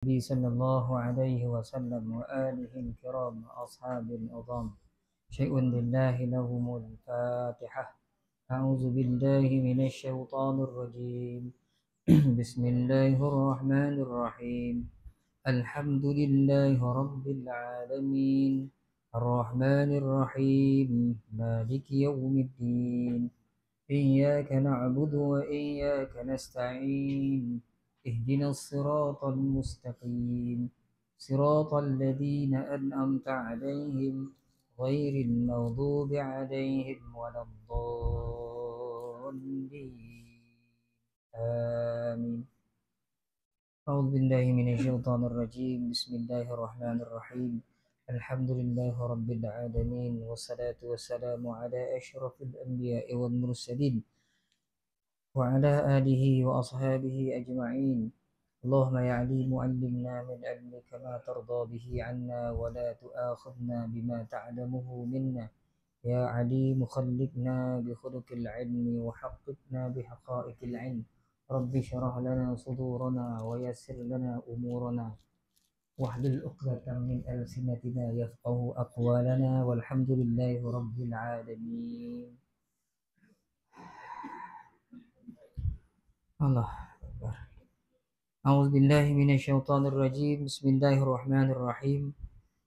النبي صلى الله عليه وسلم وآله الكرام أصحاب العظام شيء لله لهم الفاتحة. أعوذ بالله من الشيطان الرجيم. بسم الله الرحمن الرحيم. الحمد لله رب العالمين الرحمن الرحيم مالك يوم الدين إياك نعبد وإياك نستعين اهدنا الصراط المستقيم صراط الذين أنعمت عليهم غير المغضوب عليهم ولا الضالين آمين. أعوذ بالله من الشيطان الرجيم. بسم الله الرحمن الرحيم. الحمد لله رب العالمين والصلاة والسلام على أشرف الأنبياء والمرسلين وعلى آله وأصحابه أجمعين. اللهم يا عليم علمنا من علمك ما ترضى به عنا ولا تؤاخذنا بما تعلمه منا. يا عليم خلقنا بخلق العلم وحققنا بحقائق العلم. رب اشرح لنا صدورنا ويسر لنا أمورنا واحلل عقدة من ألسنتنا يفقه أقوالنا والحمد لله رب العالمين. الله أكبر. أعوذ بالله من الشيطان الرجيم. بسم الله الرحمن الرحيم.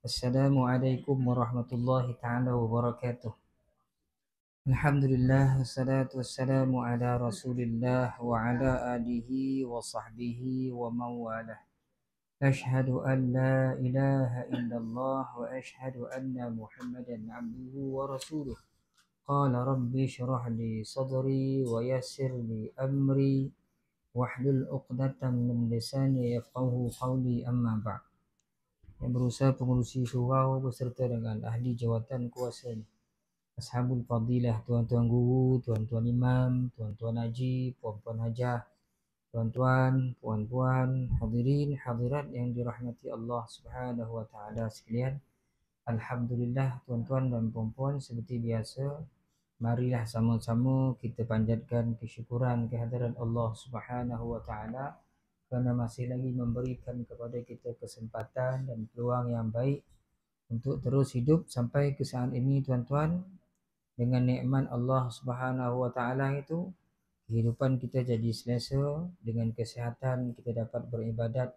السلام عليكم ورحمة الله تعالى وبركاته. الحمد لله والصلاة والسلام على رسول الله وعلى آله وصحبه ومن والاه. أشهد أن لا إله إلا الله وأشهد أن محمدا عبده ورسوله. قال رب اشرح لي صدري ويسر لي أمري wahlul uqdatan min lisani yafqahu qawli amma ba'd. Yang berusaha pengurusi surau beserta dengan ahli jawatan kuasa ini, ashabul fadilah, tuan-tuan guru, tuan-tuan imam, tuan-tuan haji, puan-puan hajah, tuan-tuan, puan-puan, hadirin hadirat yang dirahmati Allah Subhanahu wa taala sekalian. Alhamdulillah, tuan-tuan dan puan-puan, seperti biasa, marilah sama-sama kita panjatkan kesyukuran kehadiran Allah Subhanahu wa taala kerana masih lagi memberikan kepada kita kesempatan dan peluang yang baik untuk terus hidup sampai ke saat ini, tuan-tuan. Dengan nikmat Allah Subhanahu wa taala itu, kehidupan kita jadi selesa, dengan kesihatan kita dapat beribadat,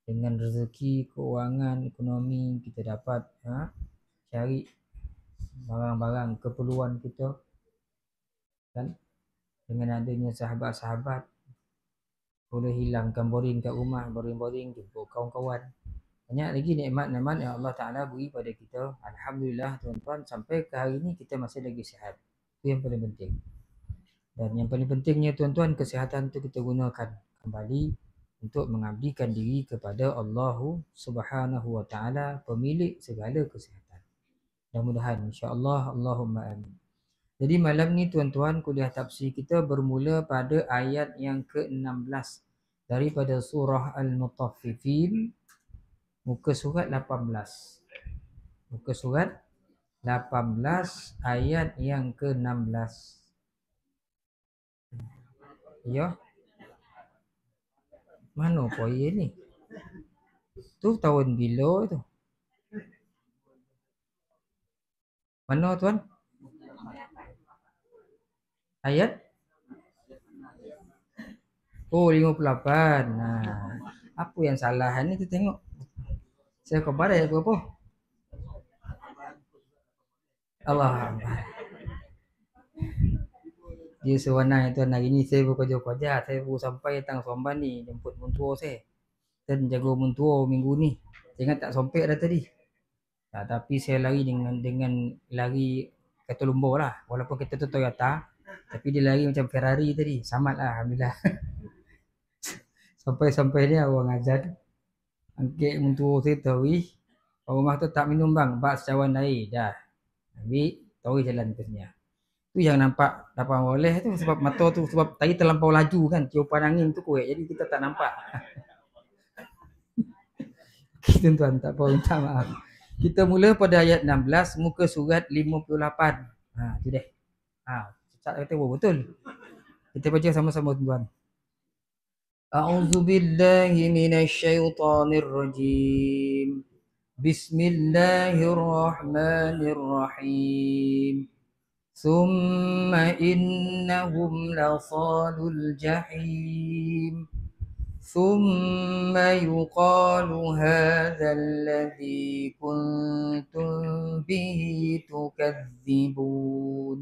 dengan rezeki, keuangan, ekonomi kita dapat cari barang-barang keperluan kita, kan? Dengan adanya sahabat-sahabat, boleh hilangkan boring kat rumah, boring-boring jumpa kawan-kawan. Banyak lagi nikmat-nikmat yang Allah Ta'ala beri pada kita. Alhamdulillah, tuan-tuan, sampai ke hari ini kita masih lagi sihat. Itu yang paling penting. Dan yang paling pentingnya, tuan-tuan, kesihatan itu kita gunakan kembali untuk mengabdikan diri kepada Allah Subhanahu wa Ta'ala, pemilik segala kesihatan. Mudah-mudahan, insya-Allah, Allahumma amin. Jadi malam ni, tuan-tuan, kuliah tafsir kita bermula pada ayat yang ke-16 daripada surah Al-Mutaffifin, muka surat 18. Muka surat 18 ayat yang ke-16. Ya. Mana poin ni? Tu tahun bila tu? Mana tuan? Ayat? Oh, 58. Nah, apa yang salah ni kita tengok. Saya khabar ayat berapa? Allah. Dia sewanang tuan, hari ni saya bekerja-kerja. Saya baru sampai datang Somban ni, jemput mentua saya. Dan jaga mentua minggu ni. Saya ingat tak sompek dah tadi. Nah, tapi saya lari dengan lari kata lumba lah. Walaupun kita tu Toyota, tapi dia lari macam Ferrari tadi. Selamat lah, alhamdulillah. Sampai-sampai dia orang ajar. Angkit mentua saya tahu, rumah tu tak minum bang, bak secawan air dah. Ambil, tahu jalan ke sini. Tu yang nampak dapat oleh tu sebab mata tu, sebab tadi terlampau laju kan, tiupan angin tu kuat, jadi kita tak nampak. Okay, tuan-tuan, tak apa, minta maaf. Kita mula pada ayat 16, muka surat 58. Tu deh. Cakap kata betul. Kita baca sama-sama, tuan-tuan. أعوذ بالله من الشيطان الرجيم. بسم الله الرحمن الرحيم. ثم إنهم لصالوا الجحيم. ثم يقال هذا الذي كنتم به تكذبون.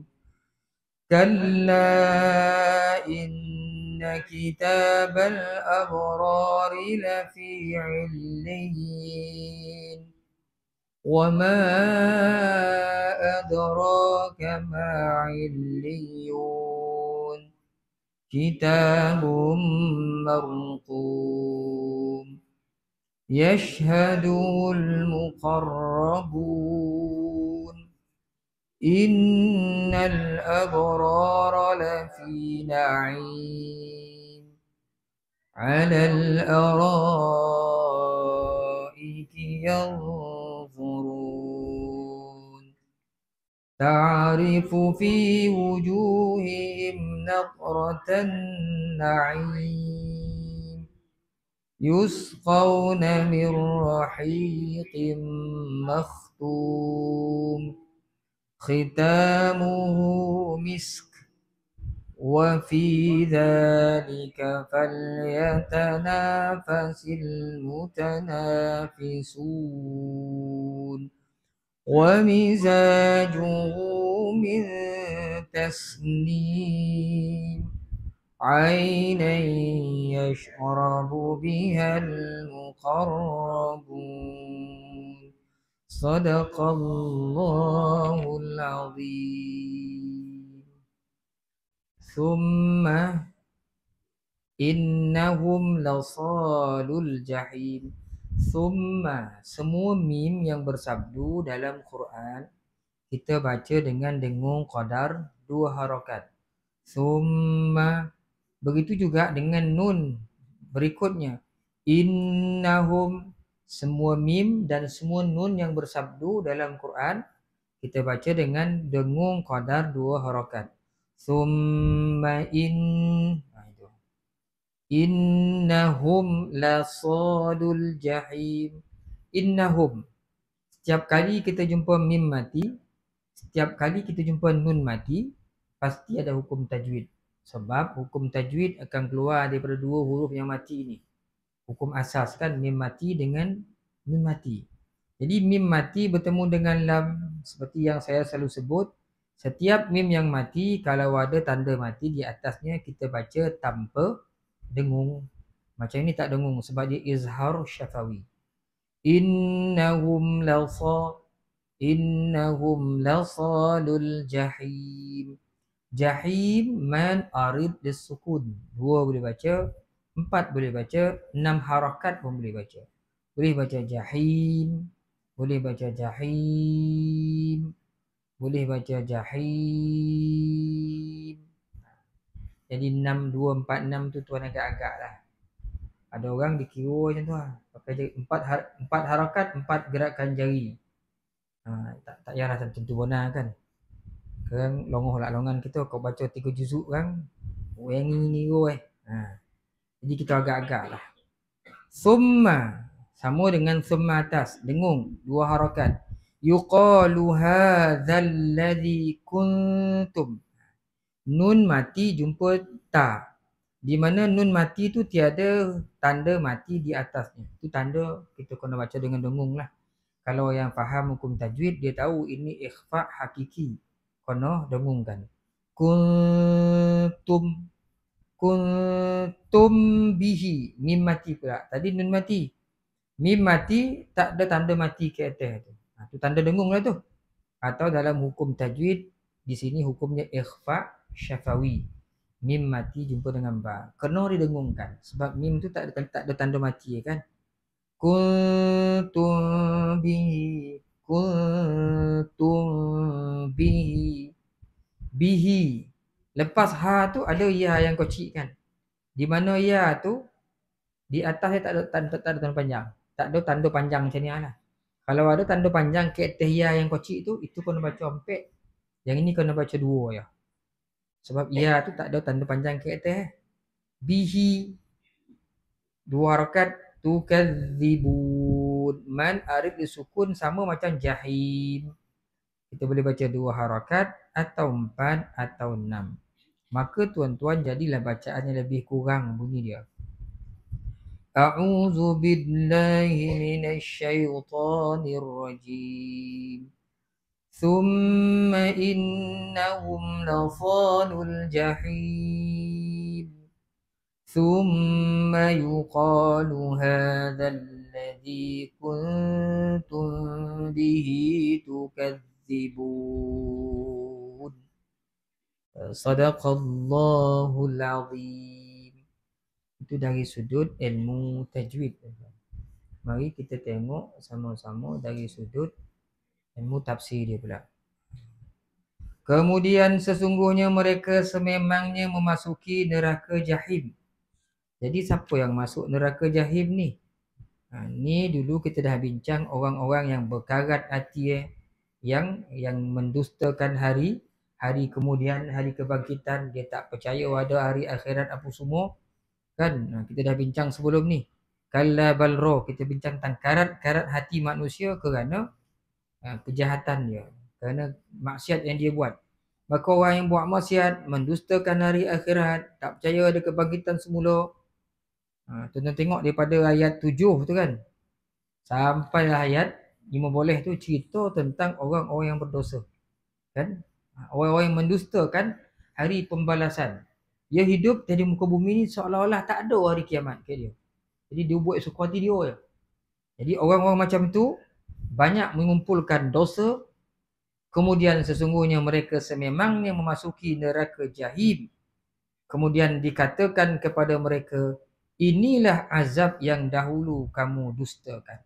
كلا إن كتاب الأبرار لفي عليين. وما أدراك ما عليون. كتاب مرقوم يشهده المقربون. إن الأبرار لفي نعيم على الأرائك ينظرون تعرف في وجوههم نضرة النعيم يسقون من رحيق مختوم ختامه مسك وفي ذلك فليتنافس المتنافسون ومزاجه من تسنيم عينا يشرب بها المقربون صدق الله العظيم. ثم innahum lasalul jahim. Summa, semua mim yang bersabdu dalam Quran kita baca dengan dengung qadar 2 harakat. Summa, begitu juga dengan nun berikutnya. Innahum, semua mim dan semua nun yang bersabdu dalam Quran kita baca dengan dengung qadar 2 harakat. Summa innahum lasadul jahim. Innahum, setiap kali kita jumpa mim mati, setiap kali kita jumpa nun mati, pasti ada hukum tajwid. Sebab hukum tajwid akan keluar daripada 2 huruf yang mati ini. Hukum asas kan, mim mati dengan nun mati. Jadi mim mati bertemu dengan lam, seperti yang saya selalu sebut, setiap mim yang mati kalau ada tanda mati di atasnya kita baca tanpa dengung. Macam ini tak dengung sebab dia izhar syafawi. Innahum lasalul jahim. Jahim man arid disukun. 2 boleh baca, 4 boleh baca, 6 harakat pun boleh baca. Boleh baca jahim, boleh baca jahim, boleh baca jahim. Jadi 6, 2, 4, 6 tu tuan agak-agak lah. Ada orang dikira macam tu lah. Pakai 4 harakat, 4 gerakan jari. Tak payahlah tentu benar kan. Kan longoh lah longan kita kau baca 3 juzuk kan. Yang ini jadi kita agak-agak lah. Summa, sama dengan summa atas, dengung 2 harakat. Yuqalu hadzal ladzi kuntum. Nun mati jumpa ta. Di mana nun mati tu tiada tanda mati di atasnya. Itu tanda kita kena baca dengan dengung lah. Kalau yang faham hukum tajwid dia tahu ini ikhfa hakiki. Kena dengungkan. Kuntum bihi. Mim mati pula. Tadi nun mati. Mim mati tak ada tanda mati ke atas tu. Tu tanda dengung lah tu. Atau dalam hukum tajwid di sini hukumnya ikhfa syafawi. Mim mati jumpa dengan ba. Kena didengungkan sebab mim tu tak ada tanda mati kan. Kuntum bihi. Bihi. Lepas ha tu ada ya yang kocik kan. Di mana ya tu di atasnya tak ada tanda panjang. Tak ada tanda panjang macam ni lah. Kalau ada tanda panjang ke atas ya yang kocik tu, itu kena baca 4. Yang ini kena baca 2 ya. Sebab ya tu tak ada tanda panjang ke atas. Bihi. Dua harakat tukadzibun. Man arif disukun sama macam jahim. Kita boleh baca dua harakat atau empat atau enam. Maka tuan-tuan jadilah bacaannya lebih kurang bunyi dia. A'udzu billahi minasyaitonir rajim. Thumma innahum lasalul jahim. Thumma yuqalu hadzal ladzi kuntum bihi tukadzibun. Sadaqallahul azim. Itu dari sudut ilmu tajwid. Mari kita tengok sama-sama dari sudut ilmu tafsir dia pula. Kemudian sesungguhnya mereka sememangnya memasuki neraka jahim. Jadi siapa yang masuk neraka jahim ni? Ni dulu kita dah bincang orang-orang yang berkarat hati, yang mendustakan hari kemudian, hari kebangkitan. Dia tak percaya ada hari akhirat apa semua. Kan kita dah bincang sebelum ni. Kalla balro, kita bincang tentang karat hati manusia kerana kejahatan dia, kerana maksiat yang dia buat. Maka orang yang buat maksiat, mendustakan hari akhirat, tak percaya ada kebangkitan semula. Tuan-tuan tengok daripada ayat 7 tu kan, sampai ayat 15 tu cerita tentang orang-orang yang berdosa. Kan? Orang-orang yang mendustakan hari pembalasan. Dia hidup jadi muka bumi ni seolah-olah tak ada hari kiamat ke dia. Jadi dia buat suka hati dia je. Jadi orang-orang macam tu banyak mengumpulkan dosa. Kemudian sesungguhnya mereka sememangnya memasuki neraka jahim. Kemudian dikatakan kepada mereka, inilah azab yang dahulu kamu dustakan.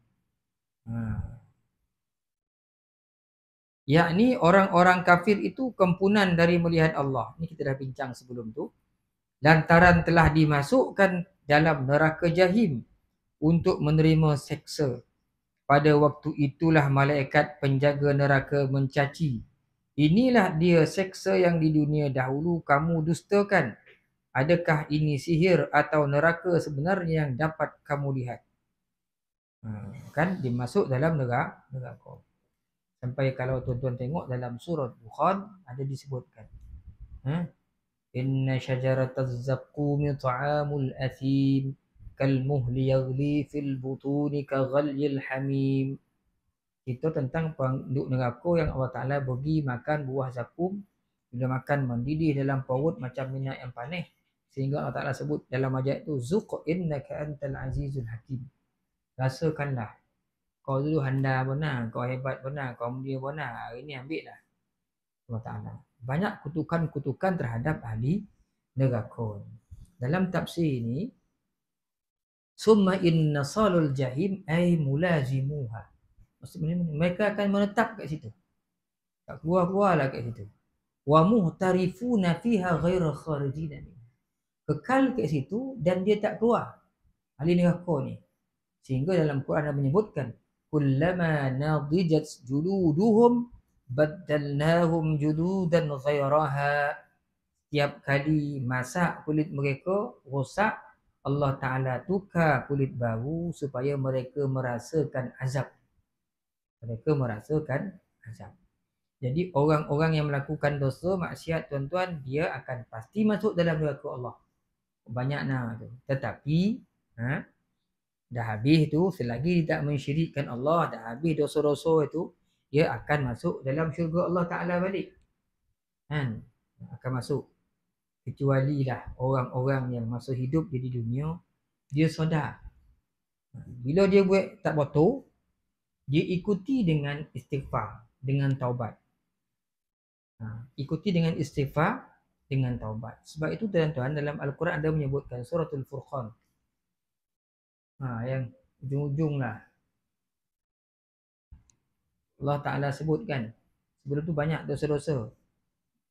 Yakni orang-orang kafir itu kempunan dari melihat Allah. Ini kita dah bincang sebelum tu. Lantaran telah dimasukkan dalam neraka jahim untuk menerima seksa. Pada waktu itulah malaikat penjaga neraka mencaci, inilah dia seksa yang di dunia dahulu kamu dustakan. Adakah ini sihir atau neraka sebenarnya yang dapat kamu lihat? Kan dimasuk dalam neraka. Sampai kalau tuan-tuan tengok dalam surah Dukhan ada disebutkan. Inna syajarataz zaqqumi ta'amul athim kalmuhli yaghli fil butuni kaghalyil hamim. Itu tentang penduduk neraka yang Allah Ta'ala bagi makan buah zakum. Bila makan mendidih dalam perut macam minyak yang panas. Sehingga Allah Ta'ala sebut dalam ayat itu, Zuq innaka antal azizul hakim. Rasakanlah. Kau dulu handal benar, kau hebat benar, kau mulia benar. Hari ini ambil lah. Allah Ta'ala. Banyak kutukan-kutukan terhadap ahli neraka. Dalam tafsir ini, summa inna salul jahim ay mulazimuha. Maksudnya mereka akan menetap kat situ. Tak keluar-keluarlah kat situ. Wa muhtarifuna fiha ghaira kharijin. Kekal kat situ dan dia tak keluar. Ahli neraka ni. Sehingga dalam Quran ada menyebutkan kullama nadijat juluduhum baddalnahum juludan ghairaha. Setiap kali masak kulit mereka rosak, Allah Ta'ala tukar kulit baru supaya mereka merasakan azab. Mereka merasakan azab. Jadi orang-orang yang melakukan dosa maksiat, tuan-tuan, dia akan pasti masuk dalam neraka Allah. Banyak tu. Tetapi dah habis tu, selagi dia tak mensyirikkan Allah, dah habis dosa-dosa itu, dia akan masuk dalam syurga Allah Ta'ala balik. Akan masuk. Kecuali lah orang-orang yang masa hidup dia di dunia, dia sedar. Bila dia buat tak betul, dia ikuti dengan istighfar, dengan taubat. Ikuti dengan istighfar, dengan taubat. Sebab itu tuan-tuan, dalam Al-Quran ada menyebutkan suratul Furqan. Yang ujung-ujung lah. Allah Ta'ala sebutkan. Sebelum tu banyak dosa-dosa.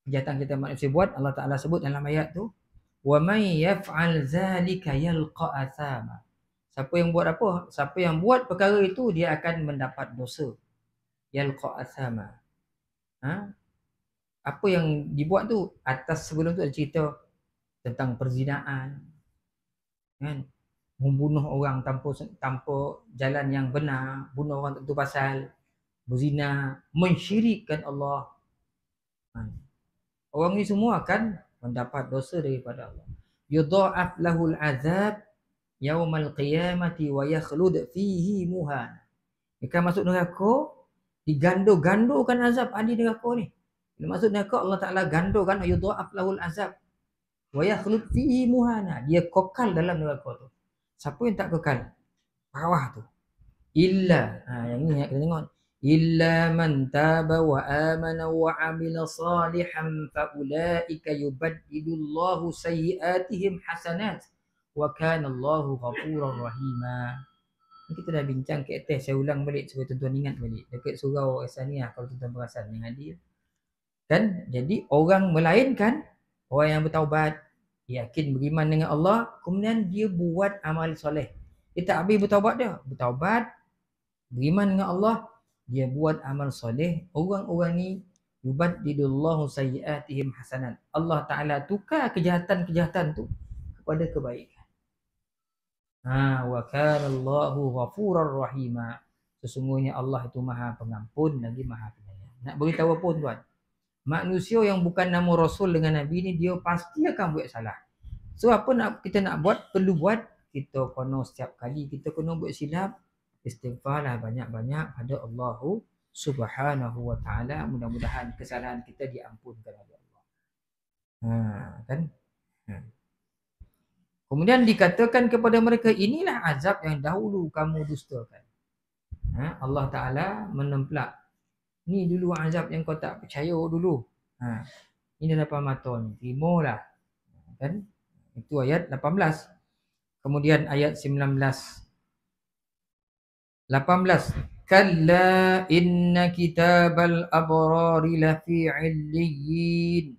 Kejahatan kita manusia buat, Allah Ta'ala sebut dalam ayat tu. وَمَنْ يَفْعَلْ ذَلِكَ يَلْقَ أَثَامًا. Siapa yang buat apa? Siapa yang buat perkara itu, dia akan mendapat dosa. يَلْقَ أَثَامًا. Apa yang dibuat tu? Atas sebelum tu ada cerita tentang perzinaan. Kan? membunuh orang tanpa jalan yang benar, bunuh orang tentu pasal, berzina, mensyirikkan Allah. Orang ni semua akan mendapat dosa daripada Allah. Yudha'af lahul azab yaumal qiyamati wa yakhlud fihi muhan. Jika masuk neraka, digando-gandokan azab ahli neraka ni. Bila masuk neraka, Allah Ta'ala gandokan, yudha'af lahul azab wa yakhlud fihi muhana. Dia kekal dalam neraka tu. Siapa yang tak kekal? Bawah tu. Illa, yang ni kita tengok. Illa man taba wa amana wa amila salihan fa ulaika yubaddilullahu sayyiatihim hasanat wa kana Allahu ghafurur rahima. Kita dah bincang ke atas, saya ulang balik supaya tuan-tuan ingat balik. Dekat surau Asaniah kalau tuan-tuan perasan yang hadir. Kan? Jadi orang melainkan orang yang bertaubat, yakin beriman dengan Allah, kemudian dia buat amal soleh. Dia tak habis bertaubat dia. Bertaubat, beriman dengan Allah, dia buat amal soleh. Orang-orang ni yubaddilullahu sayyiatihim hasanat. Allah Ta'ala tukar kejahatan-kejahatan tu kepada kebaikan. Wa kana Allahu ghafurur rahima. Sesungguhnya Allah itu Maha Pengampun lagi Maha Penyayang. Nak beritahu apa tuan? Manusia yang bukan nama Rasul dengan Nabi ni, dia pasti akan buat salah. So apa kita nak buat? Perlu buat. Kita kena setiap kali kita kena buat silap, istighfarlah banyak-banyak pada Allah Subhanahu wa ta'ala. Mudah-mudahan kesalahan kita diampunkan oleh Allah. Kan? Kemudian dikatakan kepada mereka, inilah azab yang dahulu kamu dustakan. Allah Ta'ala menemplak. Ni dulu azab yang kau tak percaya dulu. Ini dah depan mata ni. Terimalah. Kan? Itu ayat 18. Kemudian ayat 19. 18. Kalla inna kitabal abrari lafi illiyin.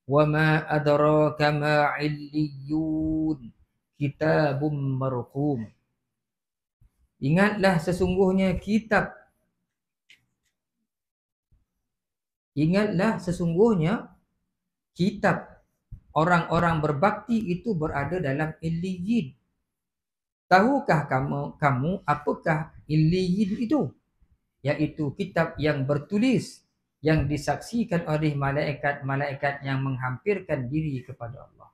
Wa ma adraka ma illiyun. Kitabum marqum. Ingatlah sesungguhnya kitab. Ingatlah sesungguhnya kitab orang-orang berbakti itu berada dalam illiyin. Tahukah kamu apakah illiyin itu? Yaitu kitab yang bertulis, yang disaksikan oleh malaikat-malaikat yang menghampirkan diri kepada Allah.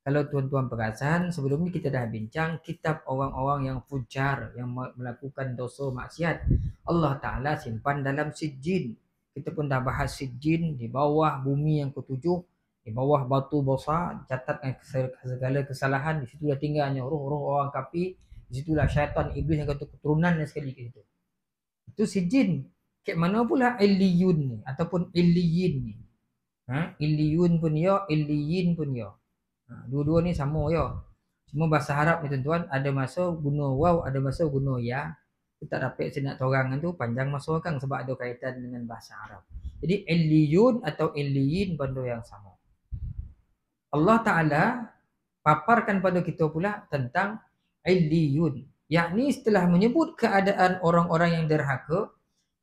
Kalau tuan-tuan perasan, sebelum ni kita dah bincang kitab orang-orang yang fujar, yang melakukan dosa maksiat. Allah Ta'ala simpan dalam sijjin. Kita pun dah bahas sijjin, di bawah bumi yang ketujuh, di bawah batu besar, catatkan segala kesalahan. Di situ dah tinggalnya roh-roh orang kafir. Di situlah syaitan, iblis yang kata keturunan dan sekali ke situ. Itu sijjin. Kat mana pula illiyun ni ataupun illiyin ni? Illiyun pun ya, illiyin pun ya. Dua-dua ni sama ya. Cuma bahasa Arab ni tuan-tuan, ada masa guna waw, ada masa guna ya. Kita tak dapat saya nak torang tu panjang masa kan sebab ada kaitan dengan bahasa Arab. Jadi illiyun atau illiyin benda yang sama. Allah Ta'ala paparkan pada kita pula tentang illiyun. Yakni setelah menyebut keadaan orang-orang yang derhaka,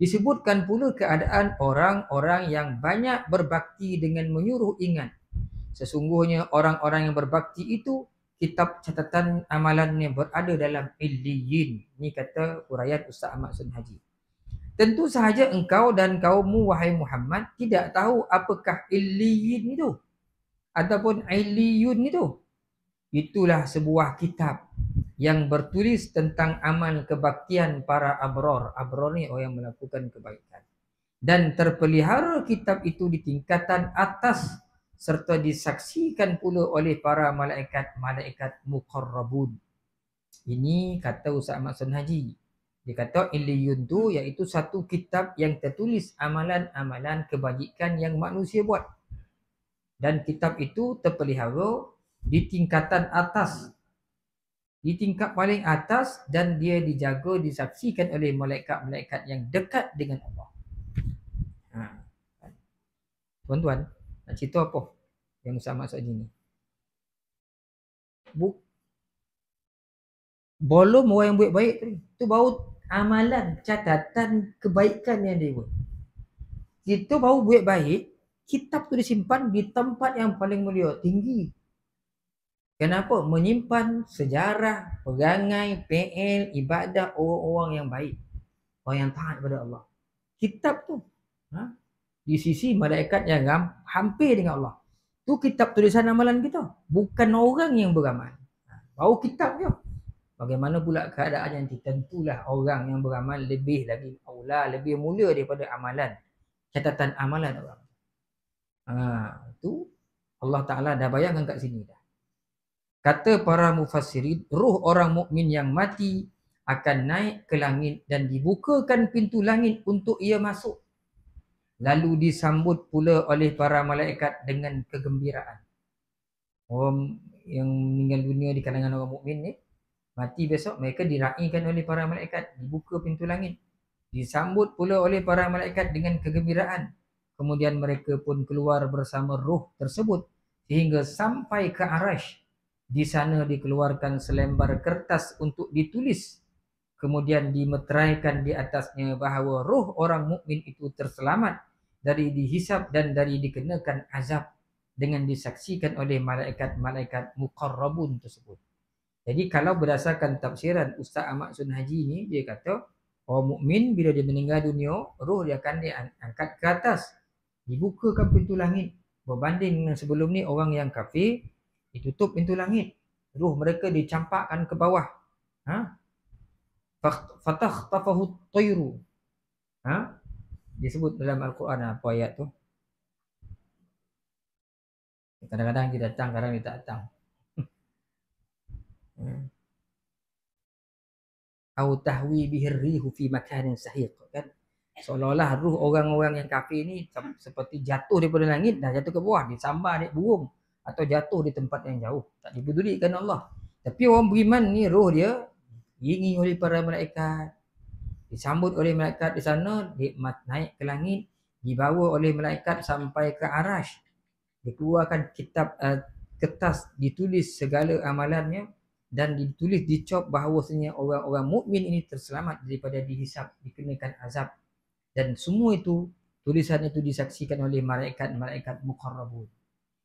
disebutkan pula keadaan orang-orang yang banyak berbakti dengan menyuruh ingat. Sesungguhnya orang-orang yang berbakti itu, kitab catatan amalannya berada dalam illiyin. Ini kata huraian Ustaz Ahmad Sunhaji. Tentu sahaja engkau dan kaummu wahai Muhammad tidak tahu apakah illiyin itu ataupun illiyun itu. Itulah sebuah kitab yang bertulis tentang amal kebaktian para abrar. Abrar ni orang yang melakukan kebaikan. Dan terpelihara kitab itu di tingkatan atas serta disaksikan pula oleh para malaikat-malaikat muqarrabun. Ini kata Ustaz Ahmad Sunhaji. Dia kata illiyun tu iaitu satu kitab yang tertulis amalan-amalan kebajikan yang manusia buat. Dan kitab itu terpelihara di tingkatan atas. Di tingkat paling atas dan dia dijaga, disaksikan oleh malaikat-malaikat yang dekat dengan Allah. Tuan-tuan, nak cerita apa yang Ustaz maksud ni? Belum orang yang buat baik tadi. Itu baru amalan, catatan kebaikan yang dia buat. Kita baru buat baik, kitab tu disimpan di tempat yang paling mulia, tinggi. Kenapa? Menyimpan sejarah, perangai, PL, ibadah orang-orang yang baik. Orang yang taat kepada Allah. Kitab tu. Ha? Di sisi malaikat yang hampir dengan Allah. Tu kitab tulisan amalan kita. Bukan orang yang beramal. Baru kitab je. Bagaimana pula keadaan yang tentulah orang yang beramal lebih lagi aula, lebih mulia daripada amalan. Catatan amalan orang. Tu Allah Ta'ala dah bayangkan kat sini dah. Kata para mufassirin, ruh orang mukmin yang mati akan naik ke langit dan dibukakan pintu langit untuk ia masuk. Lalu disambut pula oleh para malaikat dengan kegembiraan. Orang yang meninggal dunia di kalangan orang mukmin ni, mati besok, mereka diraikan oleh para malaikat, dibuka pintu langit. Disambut pula oleh para malaikat dengan kegembiraan. Kemudian mereka pun keluar bersama ruh tersebut sehingga sampai ke Arash. Di sana dikeluarkan selembar kertas untuk ditulis. Kemudian dimeteraikan di atasnya bahawa ruh orang mukmin itu terselamat dari dihisab dan dari dikenakan azab dengan disaksikan oleh malaikat-malaikat muqarrabun tersebut. Jadi kalau berdasarkan tafsiran Ustaz Ahmad Sun Haji ni, dia kata orang mukmin bila dia meninggal dunia, roh dia akan diangkat ke atas, dibukakan pintu langit. Berbanding dengan sebelum ni orang yang kafir, ditutup pintu langit, roh mereka dicampakkan ke bawah. Fatakhtafahu at-tayru. Disebut dalam Al-Quran apa ayat tu? Kadang-kadang dia datang, kadang dia tak datang. Au tahwi bihir rihu fi makanin sahiq, kan? Seolah-olah ruh orang-orang yang kafir ni seperti jatuh daripada langit dah jatuh ke bawah, disambar naik burung atau jatuh di tempat yang jauh. Tak dipedulikan Allah. Tapi orang beriman ni roh dia diiringi oleh para malaikat, disambut oleh malaikat di sana, naik ke langit, dibawa oleh malaikat sampai ke Arash. Dikeluarkan kitab kertas, ditulis segala amalannya dan ditulis dicop bahawasanya orang-orang mukmin ini terselamat daripada dihisab, dikenakan azab. Dan semua itu, tulisan itu disaksikan oleh malaikat-malaikat muqarrabun.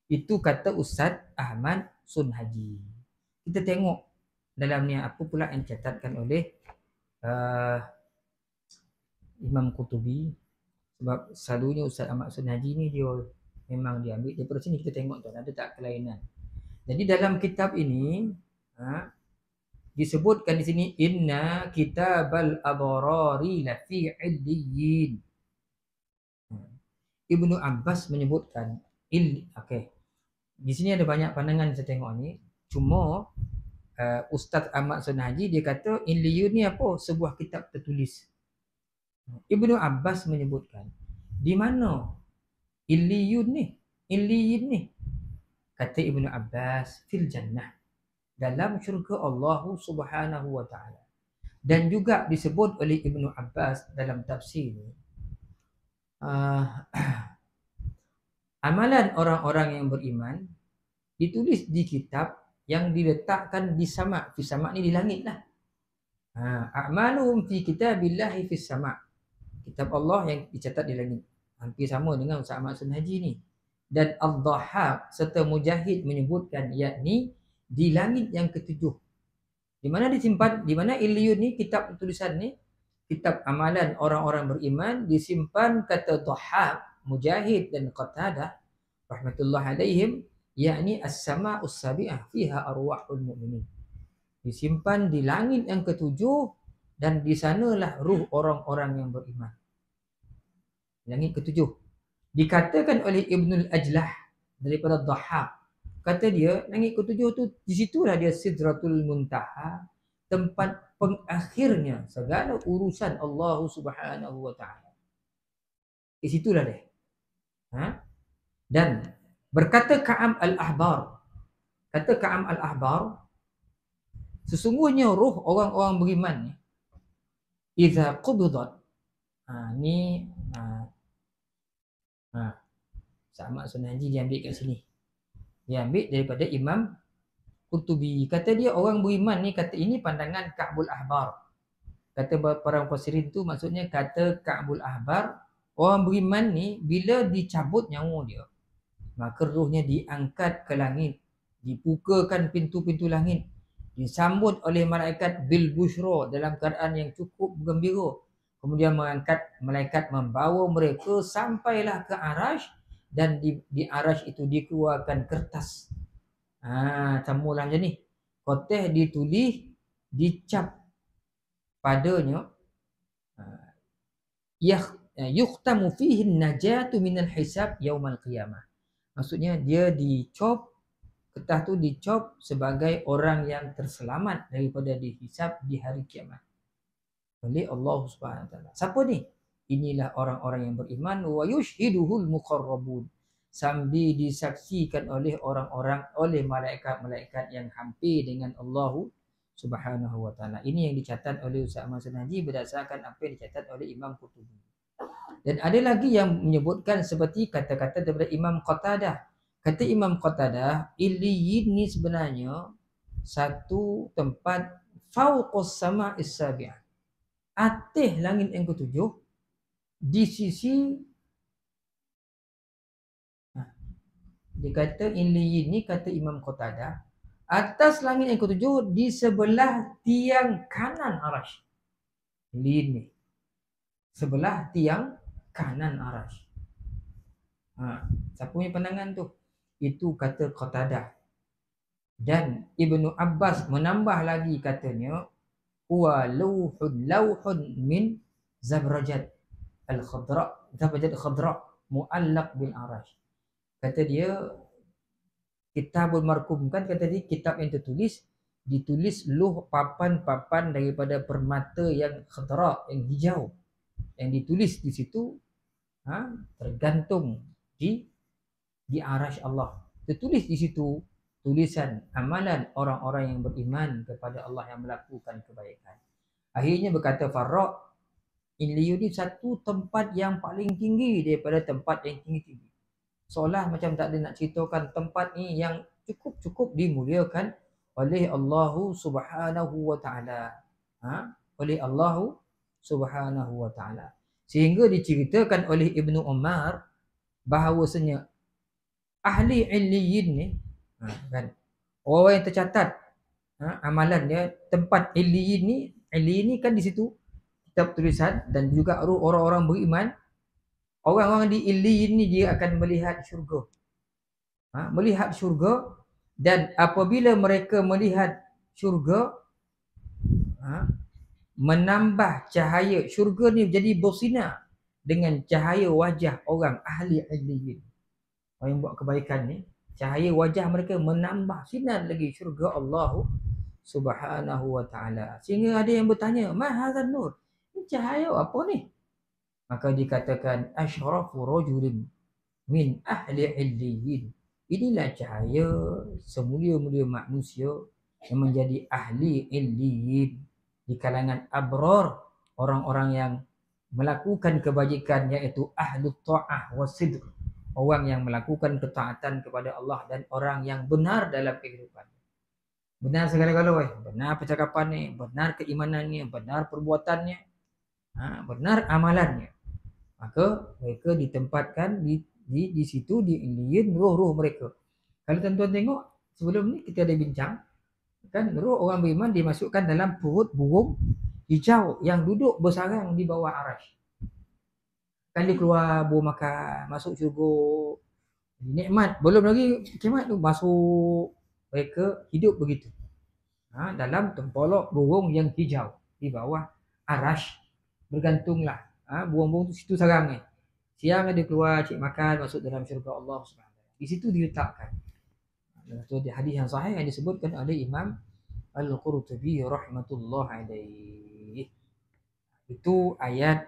Itu kata Ustaz Ahmad Sun Haji. Kita tengok dalamnya apa pula yang dicatatkan oleh Imam Qutubi. Sebab selalunya Ustaz Ahmad Sun Haji ni dia memang diambil daripada sini. Kita tengok tuan, ada tak kelainan. Jadi dalam kitab ini disebutkan di sini inna kitabal abrari lafi illiyin. Ibnu Abbas menyebutkan di sini ada banyak pandangan saya tengok ni. Cuma Ustaz Ahmad Sun Haji dia kata illiyun ni apa? Sebuah kitab tertulis. Ibnu Abbas menyebutkan di mana illiyun ni? Illiyin ni? Kata Ibnu Abbas fil jannah, dalam syurga Allah Subhanahu wa taala. Dan juga disebut oleh Ibnu Abbas dalam tafsir amalan orang-orang yang beriman ditulis di kitab yang diletakkan di sama'. Fi sama' ni di langit lah. A'maluhum fi kitabillahi fis sama'. Kitab Allah yang dicatat di langit. Hampir sama dengan Ustaz Ahmad Sun Haji ni. Dan Al-Dhahhak serta Mujahid menyebutkan yakni di langit yang ketujuh. Di mana disimpan, di mana illiyun ni, kitab tulisan ni, kitab amalan orang-orang beriman disimpan, kata Dhahhak, Mujahid dan Qatadah rahmatullah alaihim, yakni as-sama'us sabi'ah fiha arwahul mu'minin. Disimpan di langit yang ketujuh dan di sanalah ruh orang-orang yang beriman. Langit ketujuh. Dikatakan oleh Ibnul Ajlah daripada Dhahhak, kata dia langit ketujuh tu, di situlah dia Sidratul Muntaha, tempat pengakhirnya segala urusan Allah Subhanahu wa taala. Di situlah dia. Dan berkata Ka'ab al-Ahbar, kata Ka'ab al-Ahbar, sesungguhnya ruh orang-orang beriman ni idza qubidat, Ahmad Sun Haji dia ambil kat sini. Dia ambil daripada Imam Qurtubi. Kata dia orang beriman ni, kata ini pandangan Ka'bul Ahbar. Kata para mufassirin tu maksudnya kata Ka'bul Ahbar, orang beriman ni bila dicabut nyawa dia, maka ruhnya diangkat ke langit dibukakan pintu-pintu langit, disambut oleh malaikat bil busyra dalam keadaan yang cukup gembira. Kemudian malaikat membawa mereka sampailah ke Arash, dan di Arash itu dikeluarkan kertas. Camulah macam ni. Khoteh ditulis, dicap padanya yukhtamu fihi najatu minal hisab yaumal qiyamah. Maksudnya dia dicop, kertas tu dicop sebagai orang yang terselamat daripada dihisab di hari kiamat oleh Allah Subhanahu Wa Taala. Siapa ni? Inilah orang-orang yang beriman. Wa yushhiduhul muqarrabun, sambil disaksikan oleh orang-orang, oleh malaikat-malaikat yang hampir dengan Allah Subhanahu Wa Taala. Ini yang dicatat oleh Ustaz Ahmad Sunaji berdasarkan apa yang dicatat oleh Imam Qurtubi. Dan ada lagi yang menyebutkan seperti kata-kata daripada Imam Qatadah. Kata Imam Qatadah, Illiyin ni sebenarnya satu tempat fauqus sama'is sabi'ah, atas langit yang ketujuh, di sisi dia kata Illiyin ni, kata Imam Qatadah, atas langit yang ketujuh di sebelah tiang kanan Arash. Illiyin ni sebelah tiang kanan Arash. Siapa punya pandangan tu? Itu kata Qatadah. Dan Ibnu Abbas menambah lagi katanya, huwa lauhun min zabrajat al-khadra, zabrajat khadra muallaq bil Arash. Kata dia Kitabul Marqum, kan kata dia kitab yang tertulis, ditulis luh papan-papan daripada permata yang khadra, yang hijau, yang ditulis di situ, tergantung di Arash Allah. Tertulis di situ tulisan amalan orang-orang yang beriman kepada Allah yang melakukan kebaikan. Akhirnya berkata Farraq, Illiyin satu tempat yang paling tinggi daripada tempat yang tinggi-tinggi. Seolah macam tak ada nak ceritakan tempat ni yang cukup-cukup dimuliakan oleh Allah Subhanahu Wa Taala. Oleh Allah Subhanahu Wa Taala. Sehingga diceritakan oleh Ibnu Umar bahawasanya ahli Illiyin ni, kan, orang yang tercatat amalan dia, tempat Illiyin ni kan di situ kitab tulisan, dan juga orang-orang beriman. Orang-orang di Illiyin ni dia akan melihat syurga. Melihat syurga, dan apabila mereka melihat syurga, menambah cahaya syurga ni jadi bersinar dengan cahaya wajah orang ahli Illiyin. Orang yang buat kebaikan ni, cahaya wajah mereka menambah sinar lagi syurga Allah Subhanahu Wa Taala. Sehingga ada yang bertanya, ma hadzal nur? Ini cahaya apa ni? Maka dikatakan asyrafu rajulin min ahli Illiyin. Inilah cahaya semulia-mulia manusia yang menjadi ahli Illiyin di kalangan abrar, orang-orang yang melakukan kebajikan, iaitu ahlu ta'ah wasidq, orang yang melakukan ketaatan kepada Allah dan orang yang benar dalam kehidupan. Benar segala-galanya, benar percakapannya, benar keimanannya, benar perbuatannya, benar amalannya. Maka mereka ditempatkan di situ, di Illiyin, roh-roh mereka. Kalau tuan-tuan tengok, sebelum ni kita ada bincang, kan, roh orang beriman dimasukkan dalam perut burung hijau yang duduk bersarang di bawah Arash. Kan dia keluar burung makan, masuk syurga, nikmat. Belum lagi kiamat tu, masuk, mereka hidup begitu, dalam tempolok burung yang hijau di bawah Arash. Bergantunglah, burung-burung tu situ sarang ni. Siang ada keluar cik makan, masuk dalam syurga Allah Subhanahu Wa Taala. Di situ diletakkan. Itu hadis yang sahih yang disebutkan oleh Imam Al-Qurtubi rahmatullah alaihi. Itu ayat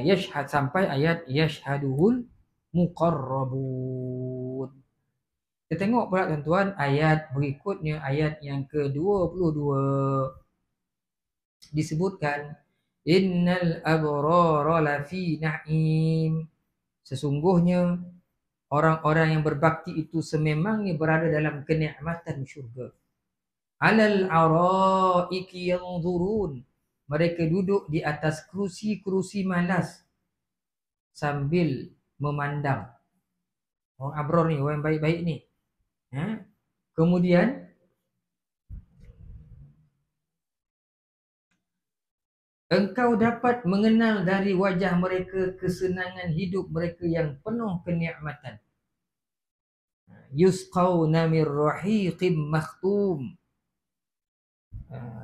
yashhad sampai ayat yashhaduhul muqarrabun. Kita tengok pula tuan-tuan ayat berikutnya, ayat yang ke-22. Disebutkan innal abrara lafi na'im. Sesungguhnya orang-orang yang berbakti itu sememangnya berada dalam kenikmatan syurga. Alal araiki yanzurun. Mereka duduk di atas kerusi-kerusi malas sambil memandang. Orang abrar ni, orang baik-baik ni, Kemudian engkau dapat mengenal dari wajah mereka kesenangan hidup mereka yang penuh kenikmatan. Yusqawna min rahiqim makhtum.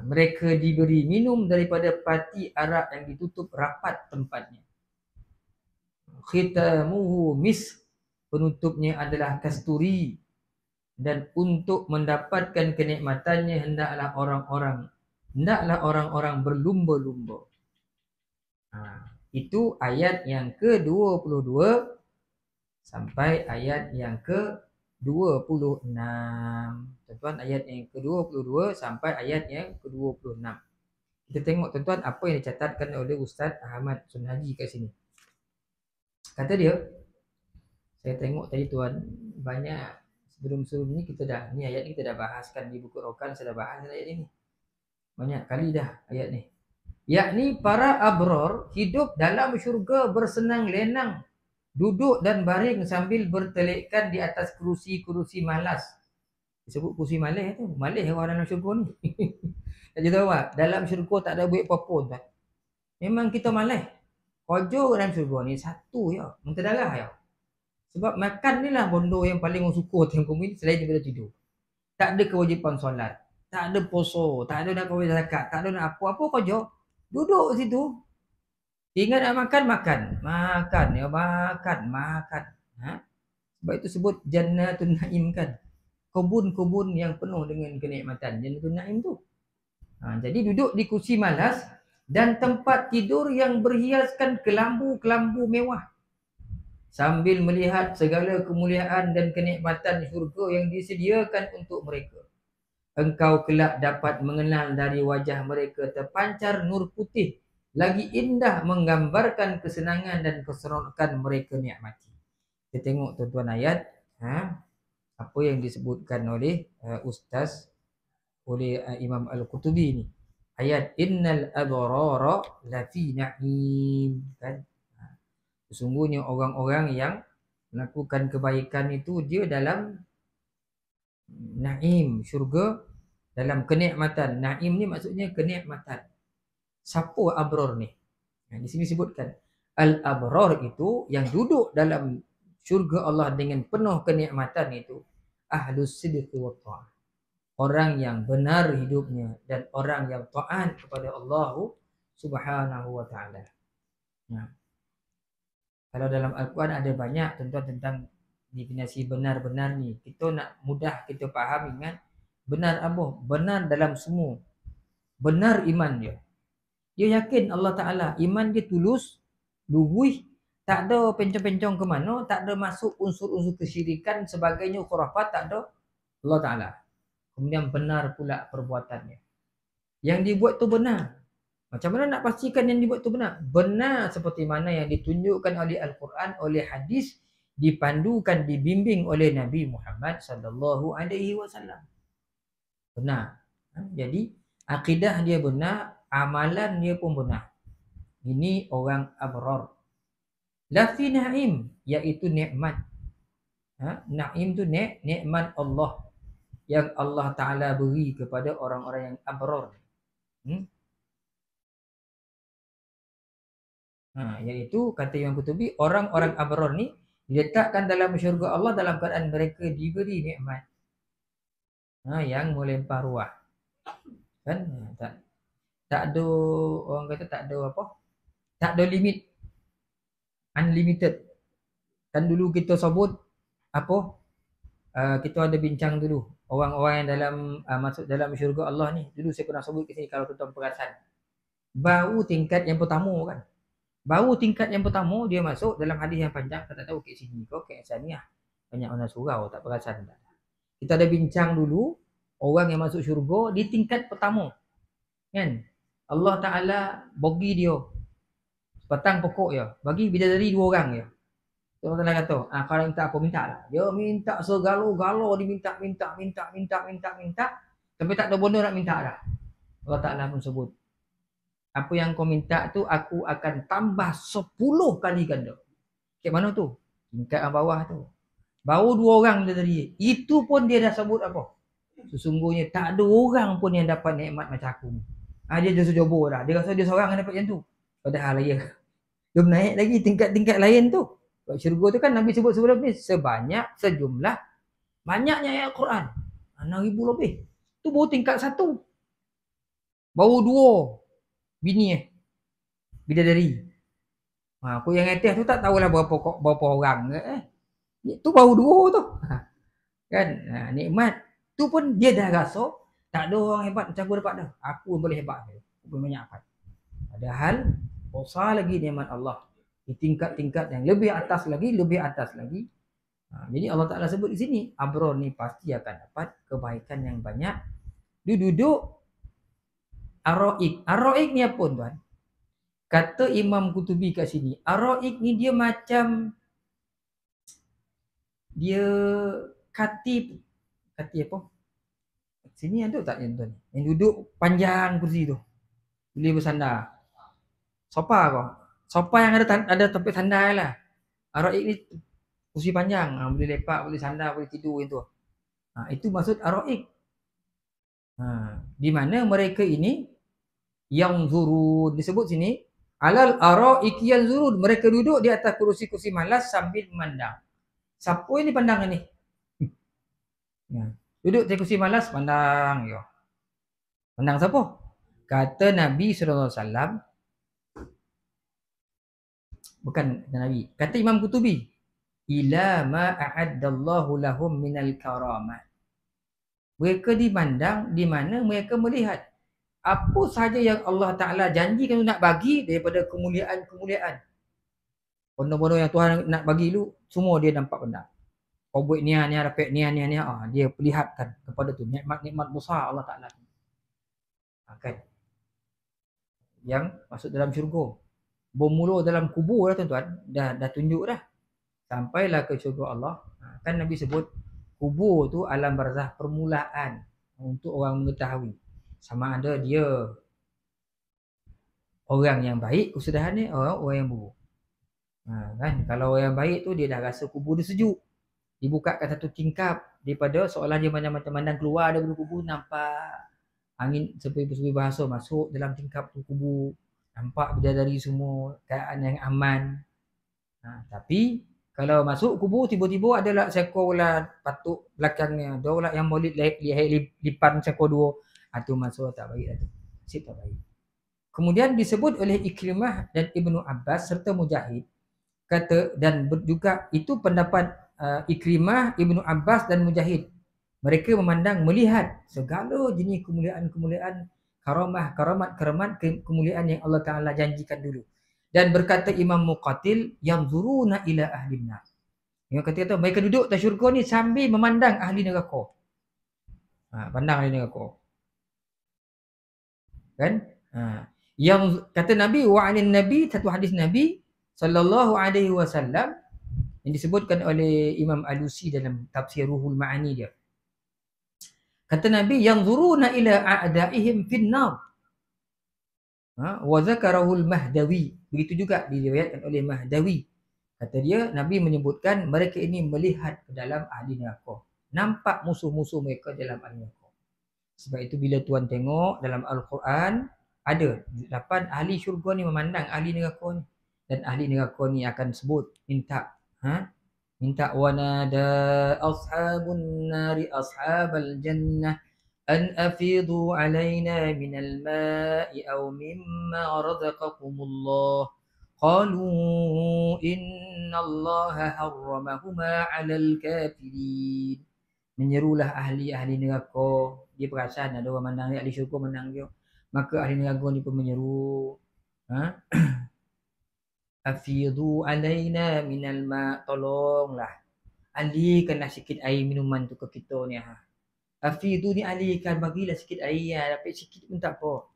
Mereka diberi minum daripada pati arak yang ditutup rapat tempatnya. Khitamuhu misk, penutupnya adalah kasturi. Dan untuk mendapatkan kenikmatannya hendaklah orang-orang berlumba-lumba. Itu ayat yang ke-22 sampai ayat yang ke-26. Tuan-tuan, ayat yang ke-22 sampai ayat yang ke-26. Kita tengok tuan-tuan apa yang dicatatkan oleh Ustaz Ahmad Sunhaji kat sini. Kata dia, saya tengok tadi tuan, banyak sebelum ni kita dah, ni ayat ni kita dah bahaskan di buku Rokan, saya dah bahas ayat ini. Banyak kali dah ayat ni. Yakni para abror hidup dalam syurga bersenang lenang, duduk dan baring sambil bertelikkan di atas kerusi-kerusi malas. Disebut kerusi malas tu, malas orang dalam syurga ni. Tak tahu tak, dalam syurga tak ada buat apa pun tak. Memang kita malas. Kerja dalam syurga ni satu je, menterdarah je. Sebab makan ni lah benda yang paling orang suka tengok ni selain daripada tidur. Tak ada kewajipan solat, tak ada puasa, tak ada nak kawin zakat, tak ada nak apa-apa kerja. Duduk situ. Ingat nak makan, makan. Makan. Sebab itu sebut Jannatun Naim kan. Kebun-kebun yang penuh dengan kenikmatan. Jannatun Naim tu. Jadi duduk di kursi malas dan tempat tidur yang berhiaskan kelambu-kelambu mewah. Sambil melihat segala kemuliaan dan kenikmatan syurga yang disediakan untuk mereka. Engkau kelak dapat mengenal dari wajah mereka terpancar nur putih, lagi indah menggambarkan kesenangan dan keseronokan mereka nikmati. Kita tengok tuan-tuan ayat, apa yang disebutkan oleh Ustaz, oleh Imam Al-Qutubi ni. Ayat innal abrara lafi na'im, kan? Sesungguhnya orang-orang yang melakukan kebaikan itu dia dalam naim, syurga, dalam kenikmatan. Naim ni maksudnya kenikmatan. Siapa abror ni? Di sini sebutkan al-abror itu yang duduk dalam syurga Allah dengan penuh kenikmatan itu ahlus sidqi wa ta'ah. Orang yang benar hidupnya dan orang yang taat kepada Allah Subhanahu wa taala. Kalau dalam Al-Quran ada banyak tuan-tuan tentang definisi benar-benar ni. Kita nak mudah kita faham, ingat benar apa? Benar dalam semua. Benar iman dia. Dia yakin Allah Ta'ala. Iman dia tulus, luguh, tak ada pencong-pencong ke mana, tak ada masuk unsur-unsur kesyirikan, sebagainya, khurafat, tak ada. Allah Ta'ala. Kemudian benar pula perbuatannya. Yang dibuat tu benar. Macam mana nak pastikan yang dibuat tu benar? Benar seperti mana yang ditunjukkan oleh Al-Quran, oleh hadis, dipandukan, dibimbing oleh Nabi Muhammad sallallahu alaihi wasallam. Benar. Jadi akidah dia benar, amalan dia pun benar. Ini orang abror. Lafi na'im, iaitu nikmat. Na'im tu nikmat Allah yang Allah Ta'ala beri kepada orang-orang yang abror. Iaitu kata Imam Qutubi, orang-orang abror ni diletakkan dalam syurga Allah dalam keadaan mereka diberi nikmat yang melempar ruah. Kan? Tak ada, orang kata tak ada apa? Tak ada limit. Unlimited. Kan dulu kita sebut apa? Kita ada bincang dulu orang-orang yang dalam masuk dalam syurga Allah ni. Dulu saya pernah sebut ke sini kalau tuan-tuan perasan. Baru tingkat yang pertama kan. Baru tingkat yang pertama dia masuk dalam hadis yang panjang, tak tahu kat sini ke kat Saniah. Banyak orang surau tak perasan tak. Kita ada bincang dulu orang yang masuk syurga di tingkat pertama. Kan? Allah Taala bagi dia batang pokok je, bagi bidadari 2 orang je. Tuan-tuan kata, kalau minta apa mintalah. Dia minta segala-gala, diminta sampai tak ada benda nak minta dah. Allah Taala pun sebut, apa yang kau minta tu aku akan tambah 10 kali ganda. Kat mana tu? Tingkat yang bawah tu. Baru 2 orang dia tadi. Itu pun dia dah sebut apa? Sesungguhnya tak ada orang pun yang dapat nikmat macam aku ni. Dia dah sejobor dah. Dia rasa dia seorang yang dapat yang tu. Padahal dia belum naik lagi tingkat-tingkat lain tu. Sebab syurga tu kan Nabi sebut sebelum ni sebanyak sejumlah banyaknya ayat Quran. 6,000 lebih. Tu baru tingkat 1. Baru 2 bini bidadari. Aku yang atas tu tak tahulah berapa orang tu baru 2 tu. Kan? Nikmat tu pun dia dah rasa tak ada orang hebat macam aku dapat dah. Aku boleh hebat. Aku banyak apa. Padahal besar lagi nikmat Allah di tingkat-tingkat yang lebih atas lagi. Jadi Allah Ta'ala sebut di sini, abrar ni pasti akan dapat kebaikan yang banyak. Dia duduk Ar-Ra'iq. Ar-Ra'iq ni apa tuan? Kata Imam Qutubi kat sini, Ar-Ra'iq ni dia macam dia kati apa? Sini ada tak yang tuan? Yang duduk panjang kursi tu. Boleh bersandar. Sofa kau. Sofa yang ada tempat sandar lah. Ar-Ra'iq ni kursi panjang, boleh lepak, boleh sandar, boleh tidur itu. Itu maksud Ar-Ra'iq. Di mana mereka ini yang zurun disebut sini alal ara'iq yang zurun, mereka duduk di atas kursi-kursi malas sambil memandang. Siapa ini pandang ni? Duduk di kursi malas pandang yo. Pandang siapa? Kata Nabi SAW, bukan Nabi, kata Imam Qutubi, ila ma a'addallahu lahum minal karamat. Mereka dipandang di mana mereka melihat apa sahaja yang Allah Ta'ala janjikan nak bagi daripada kemuliaan-kemuliaan. Benda-benda yang Tuhan nak bagi lu, semua dia nampak benda. Kau buat ni, dapat ni, dia perlihatkan kepada tu nikmat-nikmat besar Allah Ta'ala. Kan? Yang masuk dalam syurga. Bermula dalam kubur dah tuan-tuan, dah tunjuk dah. Sampailah ke syurga Allah. Kan Nabi sebut kubur tu alam barzah permulaan untuk orang mengetahui sama ada dia orang yang baik kesudahan ni, orang yang buruk. Kan? Kalau orang yang baik tu dia dah rasa kubur dia sejuk. Dibukakan satu tingkap daripada seolah dia macam mandang keluar daripada kubur, nampak angin sepi-sepi bahasa masuk dalam tingkap tu kubur, nampak bidadari semua, keadaan yang aman. Tapi kalau masuk kubur tiba-tiba adalah seekor ular patuk belakangnya, ada ular yang molid lipan seekor dua. Itu masuk tak baik tu. Nasib tak baik. Kemudian disebut oleh Ikrimah dan Ibnu Abbas serta Mujahid, kata, dan juga itu pendapat Ikrimah, Ibnu Abbas dan Mujahid. Mereka memandang, melihat segala jenis kemuliaan-kemuliaan, karamat, kemuliaan yang Allah Ta'ala janjikan dulu. Dan berkata Imam Muqatil, yang zuruna ila ahli nar. Yang kata mereka duduk di syurga ni sambil memandang ahli neraka. Pandang ahli neraka. Kan? Yang kata Nabi, wa anin Nabi, satu hadis Nabi sallallahu alaihi wasallam yang disebutkan oleh Imam Alusi dalam tafsir Ruhul Ma'ani dia. Kata Nabi, yang zuruna ila a'daihim finnar. Wa zakarahul Mahdawi. Begitu juga diriwayatkan oleh Mahdawi. Kata dia, Nabi menyebutkan mereka ini melihat ke dalam ahli neraka. Nampak musuh-musuh mereka dalam ahli neraka. Sebab itu bila Tuhan tengok dalam Al-Quran, ada 8 ahli syurga ni memandang ahli neraka ni. Dan ahli neraka ni akan sebut, minta wanada ashabun nari ashabal jannah an afidu alaina minal ma'i aw mimma razaqakumullah qalu innallaha harramahuma 'alal kafirin. Menyerulah ahli-ahli neraka. Dia perasan ada orang mandang dia, ahli syurga mandang dia. Maka ahli neraka ni pun menyeru, afidu alaina minal ma', tolonglah alihkanlah sikit air minuman tu ke kita ni. Afidu ni alihkan, bagilah sikit air, dapat sikit pun tak apa.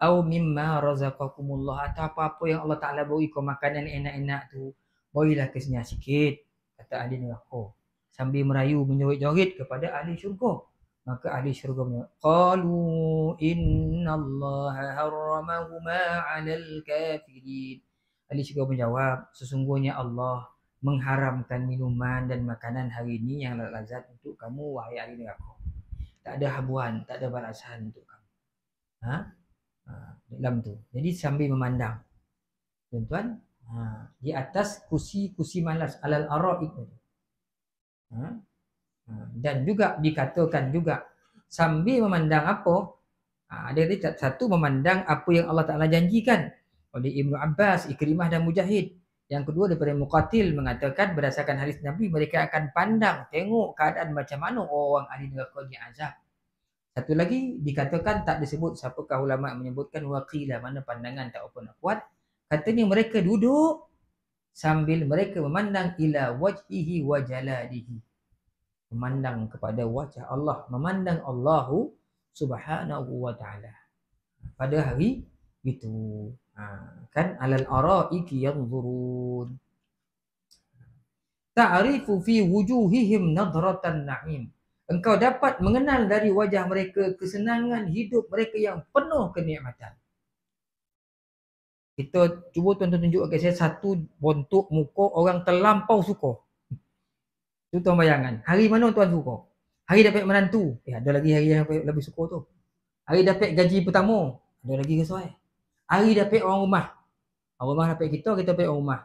Au mimma razaqakumullah, atau apa-apa yang Allah Ta'ala beri kau makanan enak-enak tu, berilah ke sini sikit, kata ahli neraka. Sambil merayu menjorit-jorit kepada ahli syurga. Maka ahli syurga menjawab, qalu innallaha harramahuma 'alal kafirin. Ahli syurga menjawab, sesungguhnya Allah mengharamkan minuman dan makanan hari ini yang lazat untuk kamu, wahai ahli neraka. tak ada habuan, tak ada balasan untuk kamu. Dalam tu. Jadi sambil memandang. Tuan-tuan, di atas kursi-kursi malas alal araik tadi. Dan juga dikatakan juga sambil memandang apa? Dia tadi satu memandang apa yang Allah Ta'ala janjikan oleh Ibnu Abbas, Ikrimah dan Mujahid. Yang kedua daripada Muqatil mengatakan berdasarkan hadis Nabi, mereka akan pandang, tengok keadaan macam mana orang ahli neraka diazab. Satu lagi dikatakan tak disebut, siapakah ulama menyebutkan waqila, mana pandangan tak apa nak kuat. Katanya mereka duduk sambil mereka memandang ila wajhihi wa jalalihi. Memandang kepada wajah Allah, memandang Allahu Subhanahu wa ta'ala pada hari itu. Kan alal araiki yanzurun ta'rifu fi wujuhihim nadratan na'im. Engkau dapat mengenal dari wajah mereka kesenangan hidup mereka yang penuh kenikmatan. Kita cuba tuan-tuan tunjuk kat saya satu bentuk muka orang terlampau suka. Tu tuan bayangan. Hari mana tuan suka? Hari dapat menantu. Ada lagi hari yang lebih suka tu. Hari dapat gaji pertama. Ada lagi sesuai. Hari dapat orang rumah. Orang rumah dapat kita dapat orang rumah.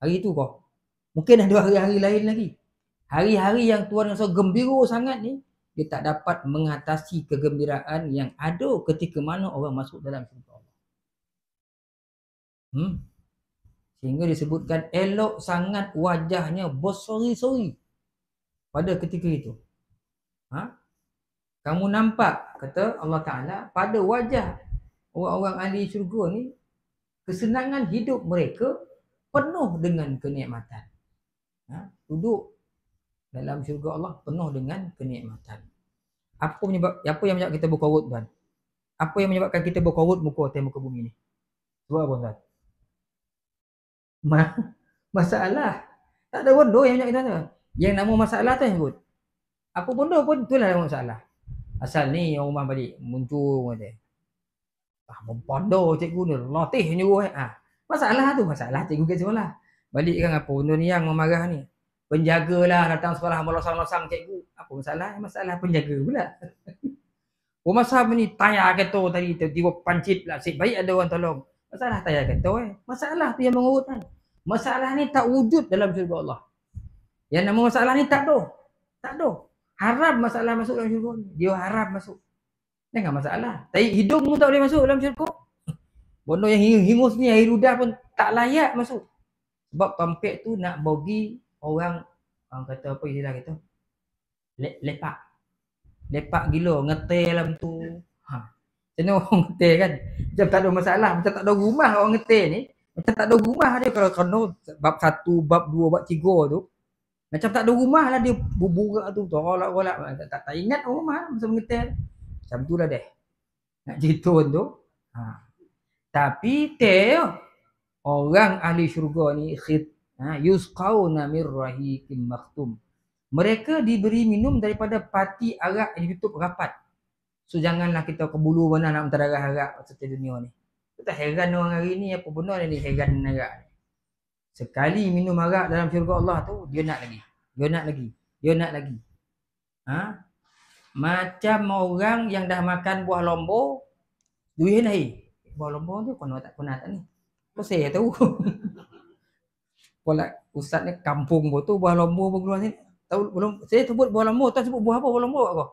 Hari tu kau. Mungkin ada hari-hari lain lagi. Hari-hari yang tuan rasa gembira sangat ni, dia tak dapat mengatasi kegembiraan yang ada ketika mana orang masuk dalam syurga Allah. Sehingga disebutkan elok sangat wajahnya bersori-sori pada ketika itu. Kamu nampak, kata Allah Ta'ala, pada wajah orang-orang ahli syurga ni, kesenangan hidup mereka penuh dengan kenikmatan. Duduk dalam syurga Allah penuh dengan kenikmatan. Apa yang menyebabkan kita berkorut, tuan? Apa yang menyebabkan kita berkorut muka atas muka bumi ni? Sebab apa, tuan? Masalah. Tak ada benda yang menyebabkan kita. Yang nama masalah tu yang sebut. Apa benda pun itulah nama masalah. Asal ni yang rumah balik muncul kata. Mempondo cikgu ni, latih nyuruh. Masalah tu, masalah cikgu kat sekolah. Balik kan apa benda ni yang memarah ni. Penjagalah datang sekolah melosang-losang cikgu. Apa masalah? Masalah penjaga pula. Masa ni tayar kereta tadi tiba-tiba pancit pula. Asyik baik ada orang tolong. Masalah tayar kereta Masalah tu yang mengurut kan. Masalah ni tak wujud dalam syurga Allah. Yang nama masalah ni tak ada. Tak ada. Haram masalah masuk dalam syurga ni. Dia haram masuk. Jangan masalah. Tai hidung pun tak boleh masuk dalam syurga. Benda yang hingus ni, air ludah pun tak layak masuk. Sebab tampik tu nak bagi orang kata apa istilah kita? Lepak gila, ngetir dalam tu. Macam mana orang ngetir kan? Macam tak ada masalah, macam tak ada rumah orang ngetir ni. Macam tak ada rumah dia kalau kena bab 1, bab 2, bab 3 tu. Macam tak ada rumah lah dia berburak tu. Tolak-tolak. Tak ingat rumah masa ngetir. Macam tu lah deh. Nak cerita tu. Tapi orang ahli syurga ni yusqauna mir rahiqin makhtum. Mereka diberi minum daripada pati arak yang ditutup rapat. So janganlah kita kebulu mana nak menterarah arak serta dunia ni. Kita heran orang hari ni apa benda ni heran arak ni. Sekali minum arak dalam syurga Allah tu dia nak lagi. Dia nak lagi. Macam orang yang dah makan buah lombok duit naik. Buah lombok tu kono tak ni. Kau saya tahu. Pola ustaz ni kampung tu buah lombok pun keluar sini. Tahu belum? Saya sebut buah lombok, tak sebut buah apa buah lombok apa.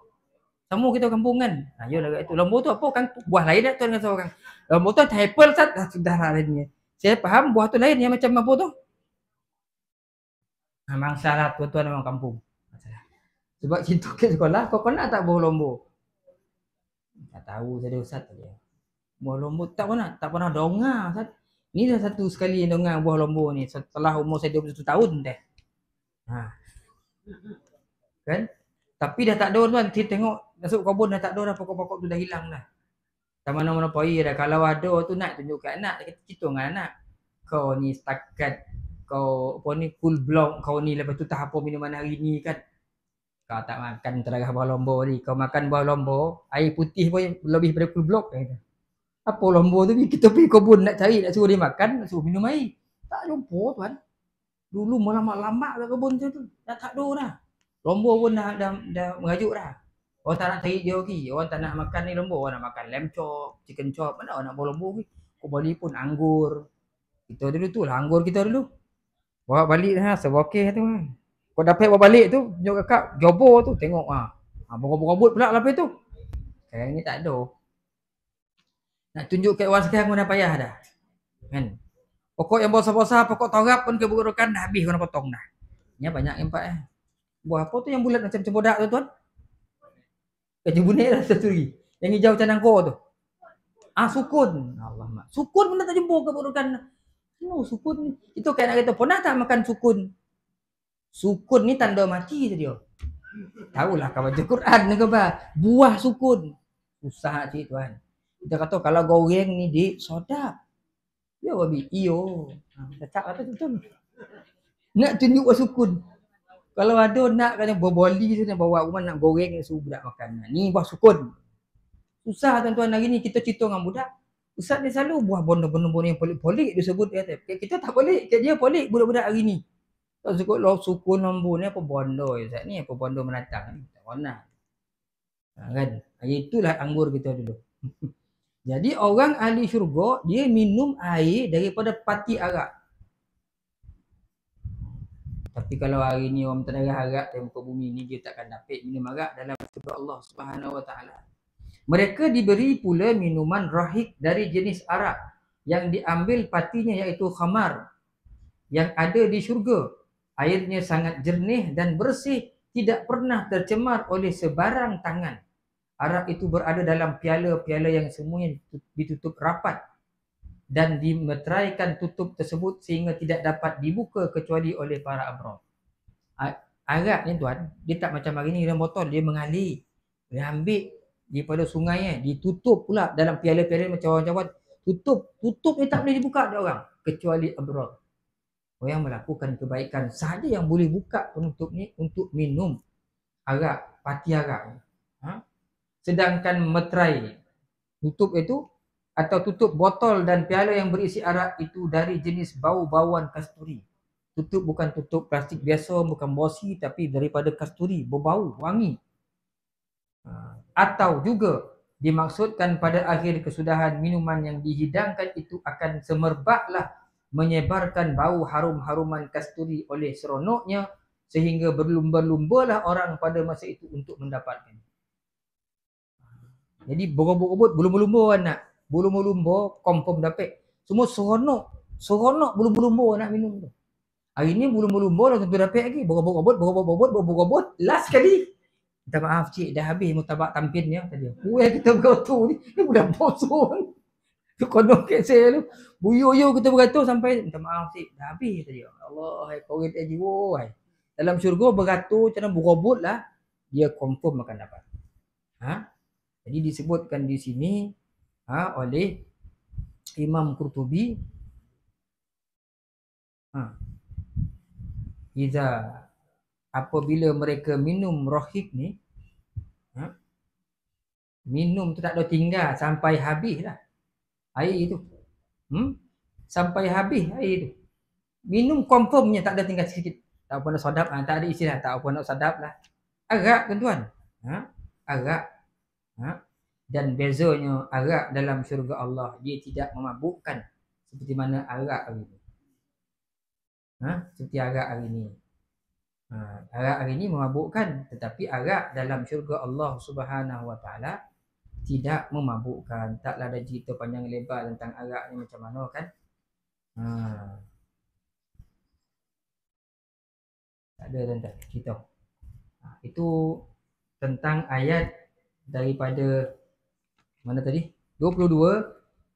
Sama kita kampung kan. Yalah itu lombok tu apa kan buah lain dah tuan kata orang. Lombok tu apple sat sudah lainnya. Saya faham buah tu lain yang macam apa tu. Memang salah tuan-tuan orang kampung. Sebab cinta ke sekolah kau pernah tak buah lombok? Tak tahu saya ustaz tadi. Buah lombok tak pernah dengar ustaz. Ni dah satu sekali yang dengar buah lombok ni setelah umur saya 21 tahun dah. Kan? Tapi dah tak ada tuan, kita tengok masuk kebun dah tak ada dah, pokok-pokok tu dah hilang dah. Tak mana-mana poi dah. Kalau ada tu nak tunjuk kat anak, kita cerita dengan anak. Kau ni setakat kau apa ni full block kau ni lepas tu tak apa minuman hari ni kan. Kau tak makan teragah buah lombok ni, kau makan buah lombok, air putih pun lebih daripada full block kata. Apa lombok tu kita pergi kebun nak cari, nak suruh dia makan, nak suruh minum air. Tak jumpa tuan. Dulu lama-lama kat kebun tu dah tak ada dah. Lombok pun dah merajuk dah. Orang tak nak cari dia lagi. Orang tak nak makan ni lembu. Orang nak makan lamb chop, chicken chop. Mana orang nak bawa lembu lagi. Kau balik pun anggur. Kita dulu tu lah anggur kita dulu. Bawa balik lah sebokeh tu. Kau dapat bawa balik tu, tunjuk kakak, jobor tu, tengok ah. Berobot-robot pula lepas tu. Sekarang ni tak ada. Nak tunjuk kat orang sekarang pun dah payah dah. Kan? Pokok yang besar-besar, pokok torap pun keburukan dah habis kena potong dah. Ni banyak empat Buah apa tu yang bulat macam cempodak tu tuan? Kaji bunyi lah satu lagi. Yang hijau macam nangkor tu. Sukun. Allah mak. Sukun pun tak jumpa keburukan. Sukun ni. Itu kan nak kata, pernah tak makan sukun? Sukun ni tanda mati tu dia. Tahulah kau baca Quran ni ke apa? Buah sukun. Susah cik tuan. Kita kata kalau goreng ni dik, sedap. Ya babi. Iyo. Cakap kata betul. Nak tunjuk sukun. Kalau ada nak kena berboli tu nak bawa rumah nak goreng suruh budak makan. Ni buah sukun. Susah tuan-tuan hari ni kita cerita dengan budak. Ustaz ni selalu buah benda-benda yang polik-polik dia sebut dia kata. Kita tak polik, dia polik budak-budak hari ni. Kalau sebut sukun lembu ni apa bondo Ustaz ni, apa bondo menatang ni. Tak warna. Kan? Itulah anggur kita dulu. Jadi orang ahli syurga dia minum air daripada pati arak. Tapi kalau hari ni orang berdarah arak di muka bumi ni dia takkan dapat minum arak dalam syurga Allah Subhanahu Wa Taala. Mereka diberi pula minuman rahik dari jenis arak yang diambil patinya iaitu khamar yang ada di syurga. Airnya sangat jernih dan bersih, tidak pernah tercemar oleh sebarang tangan. Arak itu berada dalam piala-piala yang semuanya ditutup rapat dan dimeteraikan tutup tersebut sehingga tidak dapat dibuka kecuali oleh para abrar. Arak ni tuan, dia tak macam hari ni dalam botol, dia mengalir. Dia ambil daripada sungai ditutup pula dalam piala-piala macam orang-orang tutup ni tak boleh dibuka dia orang kecuali abrar. Orang yang melakukan kebaikan sahaja yang boleh buka penutup ni untuk minum arak, pati arak. Sedangkan meterai tutup itu atau tutup botol dan piala yang berisi arak itu dari jenis bau-bauan kasturi. Tutup bukan tutup plastik biasa, bukan bosi, tapi daripada kasturi, berbau, wangi. Atau juga dimaksudkan pada akhir kesudahan minuman yang dihidangkan itu akan semerbaklah menyebarkan bau harum-haruman kasturi oleh seronoknya sehingga berlumba-lumbalah orang pada masa itu untuk mendapatkan. Jadi berobot-obot berlumba-lumba nak. Berlumba-lumba confirm dapat. Semua seronok berlumba-lumba nak minum tu. Hari ni berlumba-lumba dah tentu dapat lagi. Berobot-obot, last kali. Minta maaf cik, dah habis mutabak tampinnya tadi. Kita beratur ni budak bosong. Tu konon kat saya tu. Buyo-yo kita beratur sampai minta maaf cik, dah habis tadi. Allah, korang tak jiwa. Dalam syurga beratur macam berobot lah. Dia confirm akan dapat. Jadi disebutkan di sini oleh Imam Qurtubi. Apabila mereka minum rohik ni, minum tu tak ada tinggal sampai habis lah air itu. Sampai habis air itu. Minum confirmnya tak ada tinggal sikit. Tak apa nak sadap, tak ada istilah tak apa nak sadap lah. Arak tuan-tuan. Arak. Dan bezanya arak dalam syurga Allah, dia tidak memabukkan seperti mana arak hari ini. Seperti arak hari ini. Arak hari ini memabukkan, tetapi arak dalam syurga Allah Subhanahu Wa Taala tidak memabukkan. Taklah ada cerita panjang lebar tentang arak ni macam mana kan. Tak ada tuan-tuan cerita. Itu tentang ayat daripada mana tadi? 22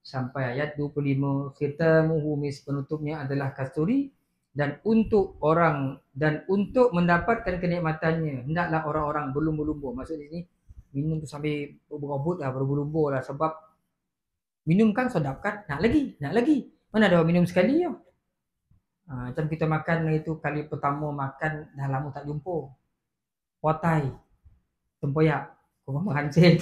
sampai ayat 25. Khitamuhu mis, penutupnya adalah kasturi. Dan untuk mendapatkan kenikmatannya hendaklah orang-orang berlumba-lumba. Maksud di sini minum tu sambil berobot lah, berlumba lah, sebab minum kan sedap kan, nak lagi. Mana ada minum sekali ya. Macam kita makan itu kali pertama makan dah lama tak jumpa. Potai, tempoyak, kau menghancur.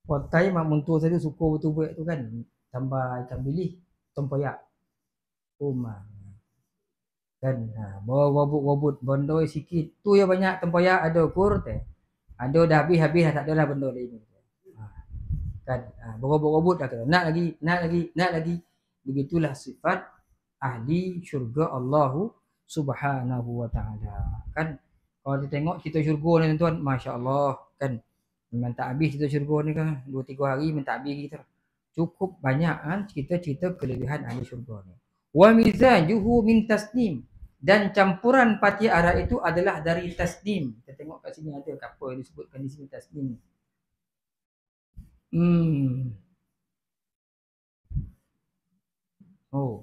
Potai mak mentua saya suka betul-betul tu kan, tambah ikan bilis, tempoyak. Kan bobot bondoi sikit tu yang banyak tempoyak ada ukur teh. Ada dah habis tak ada lah benda lain. Kan berobot-obot dah kata nak lagi. Begitulah sifat ahli syurga Allah Subhanahu wa taala. Kan kalau kita tengok cerita syurga ni tuan-tuan, masya-Allah kan. Memang tak habis cerita syurga ni kan. 2-3 hari memang tak habis kita. Cukup banyak kan cerita-cerita kelebihan ahli syurga ni. Wa mizajuhu min tasnim, dan campuran pati ara itu adalah dari tasnim. Kita tengok kat sini ada apa yang disebutkan di sini tasnim. Oh.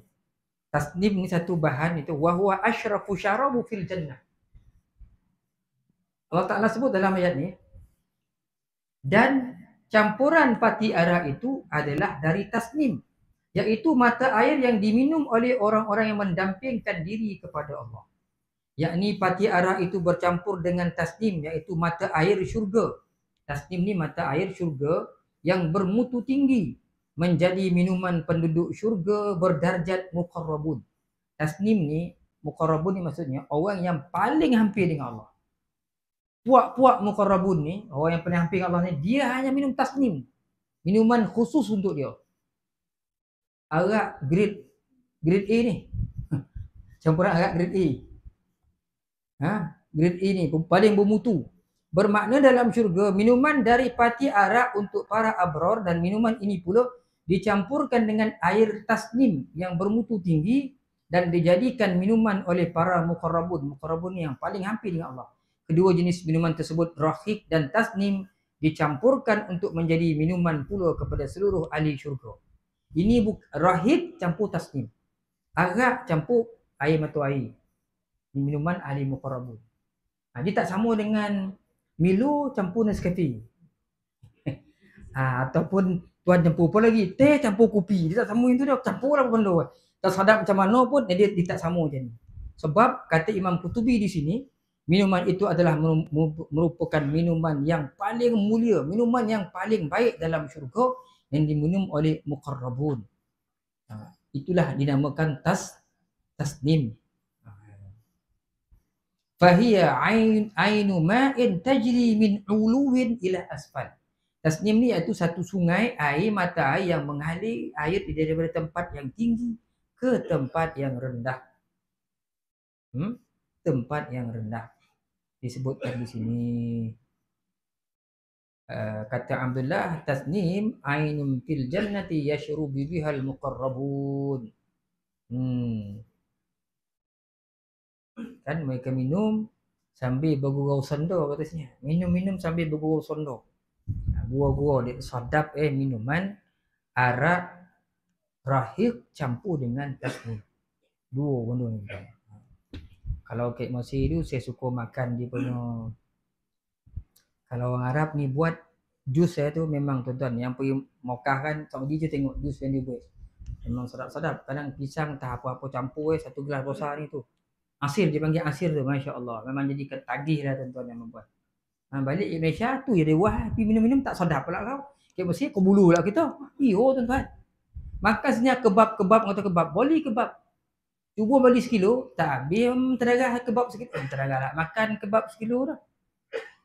Tasnim ni satu bahan itu wa huwa asyrafu syarabu fil jannah. Allah Ta'ala sebut dalam ayat ni, dan campuran pati ara itu adalah dari tasnim, iaitu mata air yang diminum oleh orang-orang yang mendampingkan diri kepada Allah. Yakni pati ara itu bercampur dengan tasnim, iaitu mata air syurga. Tasnim ni mata air syurga yang bermutu tinggi, menjadi minuman penduduk syurga berdarjat muqarrabun. Tasnim ni, muqarrabun ni maksudnya orang yang paling hampir dengan Allah. Puak-puak muqarrabun ni, orang yang paling hampir dengan Allah ni, dia hanya minum tasnim. Minuman khusus untuk dia. Arak grade A ni. Campuran arak grade A. Grade A ni paling bermutu. Bermakna dalam syurga, minuman dari pati arak untuk para abror, dan minuman ini pula dicampurkan dengan air tasnim yang bermutu tinggi dan dijadikan minuman oleh para muqarrabun. Muqarrabun ni yang paling hampir dengan Allah. Kedua jenis minuman tersebut, rahiq dan tasnim, dicampurkan untuk menjadi minuman pula kepada seluruh ahli syurga. Ini rahiq campur tasnim, arak campur air mata air. Ini minuman ahli muqarrabun. Dia tak sama dengan Milo campur Nescafe. Ataupun tuan campur apa lagi? Teh campur kopi. Dia tak sama itu dah. Campur lah benda. Tak sadap macam mana pun dia tak sama macam ni. Sebab kata Imam Qutubi di sini, minuman itu adalah merupakan minuman yang paling mulia, minuman yang paling baik dalam syurga yang diminum oleh muqarrabun. Itulah dinamakan tasnim. Fahiya ainu ma'in tajri min uluwin ila asfal. Tasnim ni iaitu satu sungai air mata air yang mengalir air daripada tempat yang tinggi ke tempat yang rendah. Tempat yang rendah disebutkan di sini. Kata Abdullah, tasnim ainun fil jannati yashrubu bihal muqarrabun. Kan mereka minum sambil bergurau sondo katanya. Minum sambil bergurau sondo. Gurau-gurau dia sedap minuman arak rahiq campur dengan tasnim. Dua benda ni. Kalau kek Mesir tu saya suka makan dia punya. Kalau orang Arab ni buat jus saya tu memang tuan-tuan yang pergi Mekah kan, Saudi je tengok jus yang dia buat. Memang sedap-sedap. Kadang pisang tak apa-apa campur satu gelas besar ni tu. Asir, dia panggil asir tu, Masya Allah. Memang jadi ketagih lah tuan-tuan yang membuat. Balik Indonesia tu je dia buat. Tapi minum-minum tak sedap pula kau. Kek Mesir kau bulu lah kita. Tuan-tuan. Makan senyap kebab, kata kebab. Boleh kebab. Cuba beli sekilo, tak habis terdarah kebab sekilo. Terdarah lah. Makan kebab sekilo dah.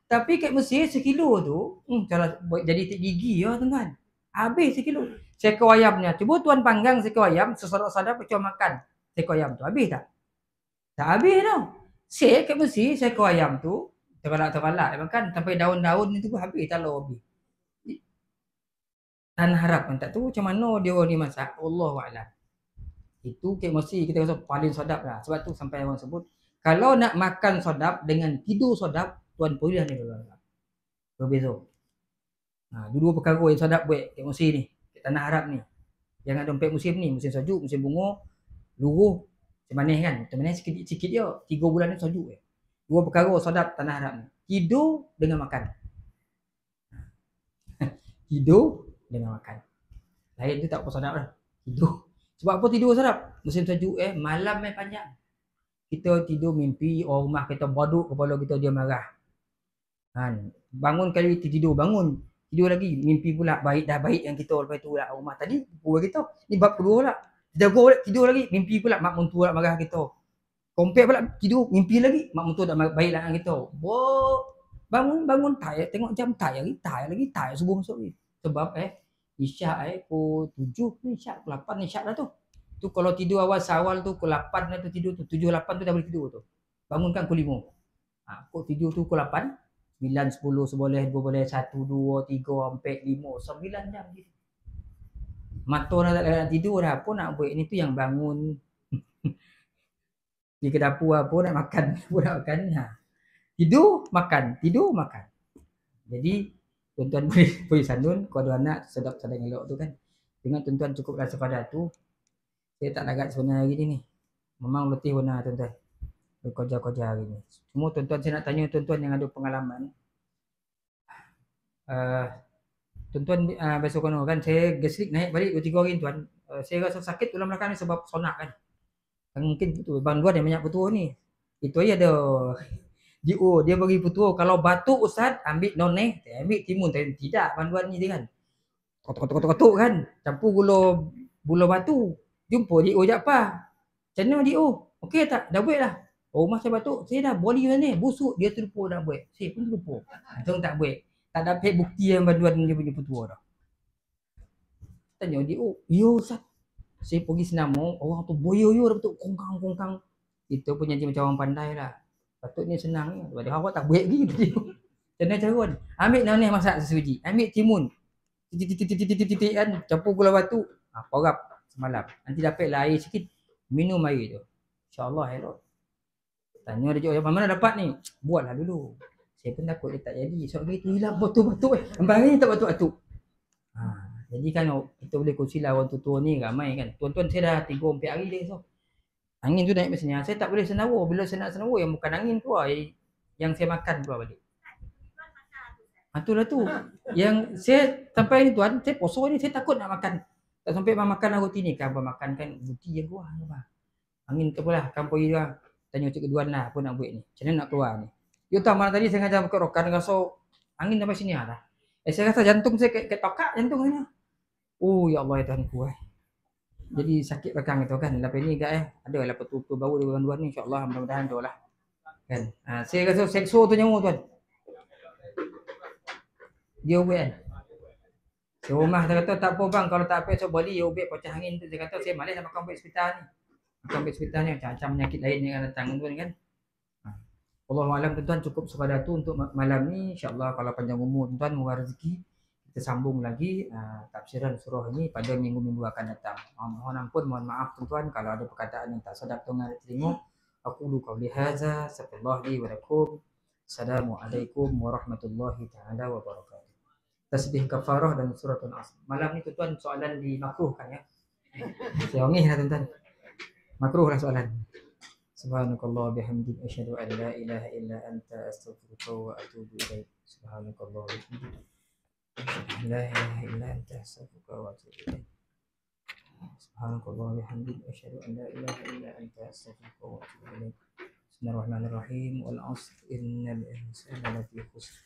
Tapi kat Mesir sekilo tu, kalau jadi gigi ya tuan-tuan. Habis sekilo. Seekor ayamnya. Cuba tuan panggang seekor ayam, sesadap-sadap macam makan seekor ayam tu. Habis tak? Tak habis tau. Kat Mesir seekor ayam tu, terbalak-terbalak makan sampai daun-daun itu pun habis, talau habis. Tanah harap kan tak tahu macam mana dia ni masak. Allahu'alam. Itu kat Mesir kita rasa paling sedap lah. Sebab tu sampai orang sebut, kalau nak makan sedap dengan tidur sedap, tuan pergi ni dulu. Berbeza. Dua perkara yang sedap buat kat Mesir ni, kat tanah Arab ni. Yang ada empat musim ni, musim sejuk, musim bunga, luruh, macam manis kan. Macam manis sikit-sikit dia. 3 bulan ni sejuk. Dua perkara sedap tanah Arab ni. Tidur dengan makan. Tidur dengan makan. Lain tu tak apa sedap lah. Tidur. Sebab apa tidur sedap? Musim sejuk malam panjang. Kita tidur mimpi orang rumah kita baduk kepala kita dia marah. Bangun kali tidur bangun. Tidur lagi mimpi pula baik yang kita lepas tu lah rumah tadi pura kita. Ni bab kedua pula. Tidur lagi mimpi pula mak mentua nak marah kita. Compare pula tidur mimpi lagi mak mentua dah baik lah dengan kita. bangun tai, tengok jam tai lagi subuh masuk ni. Sebab isyak pukul 7 ni, isyak pukul 8 isyak dah tu. Tu kalau tidur awal tu pukul 8 dah tu tidur tu, 7 8 tu dah boleh tidur tu. Bangunkan pukul 5. Kau tidur tu pukul 8, 9 10 seboleh, 2 boleh, 1 2 3 4 5 9 jam gitu. Mata dah tak nak tidur dah, apa nak buat ni tu yang bangun. Pergi ke dapur apa nak makan, apa nak makan. Tidur, makan. Jadi tuan-tuan boleh sandun kalau ada anak sedap sadang elok tu kan. Tengok tuan-tuan cukuplah sekadar tu. Saya tak lagat sebenarnya hari ni. Memang letih benar tuan-tuan. Berkerja-kerja hari ni. Semua tuan-tuan saya nak tanya tuan-tuan yang ada pengalaman. Tuan-tuan besok kan saya gastrik naik balik 2-3 hari tuan. Saya rasa sakit tulang belakang ni sebab sonak kan. Mungkin betul bang Duan yang banyak petua ni. Itu aja ada dia bagi petua kalau batuk ustaz ambil noneh, ambil timun. Tidak bang Duan ni dia kan. Kotok kan. Campur gula batu. Jumpa DO je apa? Macam mana DO? Okey tak? Dah buat dah. Oh masa batuk saya dah body ni busuk dia terlupa nak buat. Saya pun terlupa. Tong tak buat. Tak dapat bukti yang bang Duan dia punya petua dah. Tanya DO, yo ustaz. Saya pergi senamo, orang tu boyo-yo dah betul kongkang. Itu pun jadi macam orang pandai lah. Patutnya senang ni. Dia awak tak buat lagi. Macam mana cara kan? Ambil nangis masak sesuji. Ambil timun. Titik kan. Campur gula batu. Porap semalam. Nanti dapatlah air sikit. Minum air tu. InsyaAllah elok. Tanya dia jawab, mana dapat ni? Buatlah dulu. Saya pun takut dia tak jadi. Soalnya itu hilang batuk-batuk. Barangnya tak batuk-batuk. Jadi kan kita boleh kongsilah orang tua ni ramai kan. Tuan-tuan saya dah 3-4 hari dah esok. Angin tu naik mesinnya. Saya tak boleh senawa. Bila saya nak senawa yang bukan angin keluar. Yang saya makan keluar balik. Itulah tu. Yang saya sampai ni tuan. Saya poso ni saya takut nak makan. Tak sampai makan roti ni. Kan makan kan roti yang keluar. Angin tu pula. Kan pergi lah. Tanya Cik Keduan lah. Apa nak buat ni. Macam mana nak keluar ni. You tahu malam tadi saya ngajar pakai rokan. Rasa angin sampai sini lah. Saya rasa jantung saya kayak tokak jantung ni. Oh ya Allah ya Tuhanku. Jadi sakit belakang itu kan. Lepas ni ada lah petua baru dari Tuan ni insya-Allah mudah-mudahan dolah. Kan. Saya rasa sekso tu nyawa tuan. Dia ubek kan. Saya rumah saya kata tak apa bang kalau tak apa saya boleh dia ubek pecah angin tu. Saya kata saya malas nak makan ubek hospital ni. Makan ubek hospital ni macam-macam penyakit lain yang datang tuan kan. Wallahualam tuan cukup sekadar tu untuk malam ni insya-Allah kalau panjang umur tuan murah rezeki. Kita sambung lagi tafsiran surah ini pada minggu-minggu akan datang. Mohon ampun, mohon maaf tuan-tuan kalau ada perkataan yang tak sedap tuan ada terima. Aku lu qauli hadza, astagfirullah li wa lakum. Assalamualaikum warahmatullahi taala wabarakatuh. Tasbih kafarah dan suratul Asr. Malam ni tuan-tuan soalan dimakruhkan ya. Saya ongih lah tuan-tuan. Makruh lah soalan. Subhanakallah bihamdik asyhadu an la ilaha illa anta astaghfiruka wa atubu ilaik. Subhanakallah bihamdik لا إله إلا أنت أستغفرك وأتوب إليك سبحانك اللهم وبحمدك أشهد أن لا إله إلا أنت أستغفرك وأتوب إليك بسم الله الرحمن الرحيم والعصر إن الإنسان لفي خسر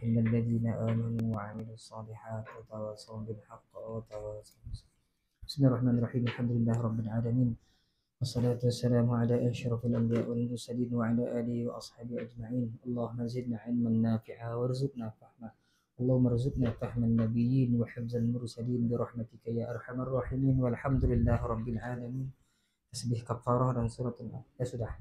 إلا الذين آمنوا وعملوا الصالحات وتواصوا بالحق وتواصوا بالصبر بسم الله الرحمن الرحيم الحمد لله رب العالمين والصلاة والسلام على أشرف الأنبياء والمرسلين وعلى آله وأصحابه أجمعين اللهم زدنا علما نافعا وارزقنا فهما اللهم ارزقنا فهم النبيين وحفظ المرسلين برحمتك يا أرحم الراحمين والحمد لله رب العالمين. Tasbih kafarah dan surat ya sudah.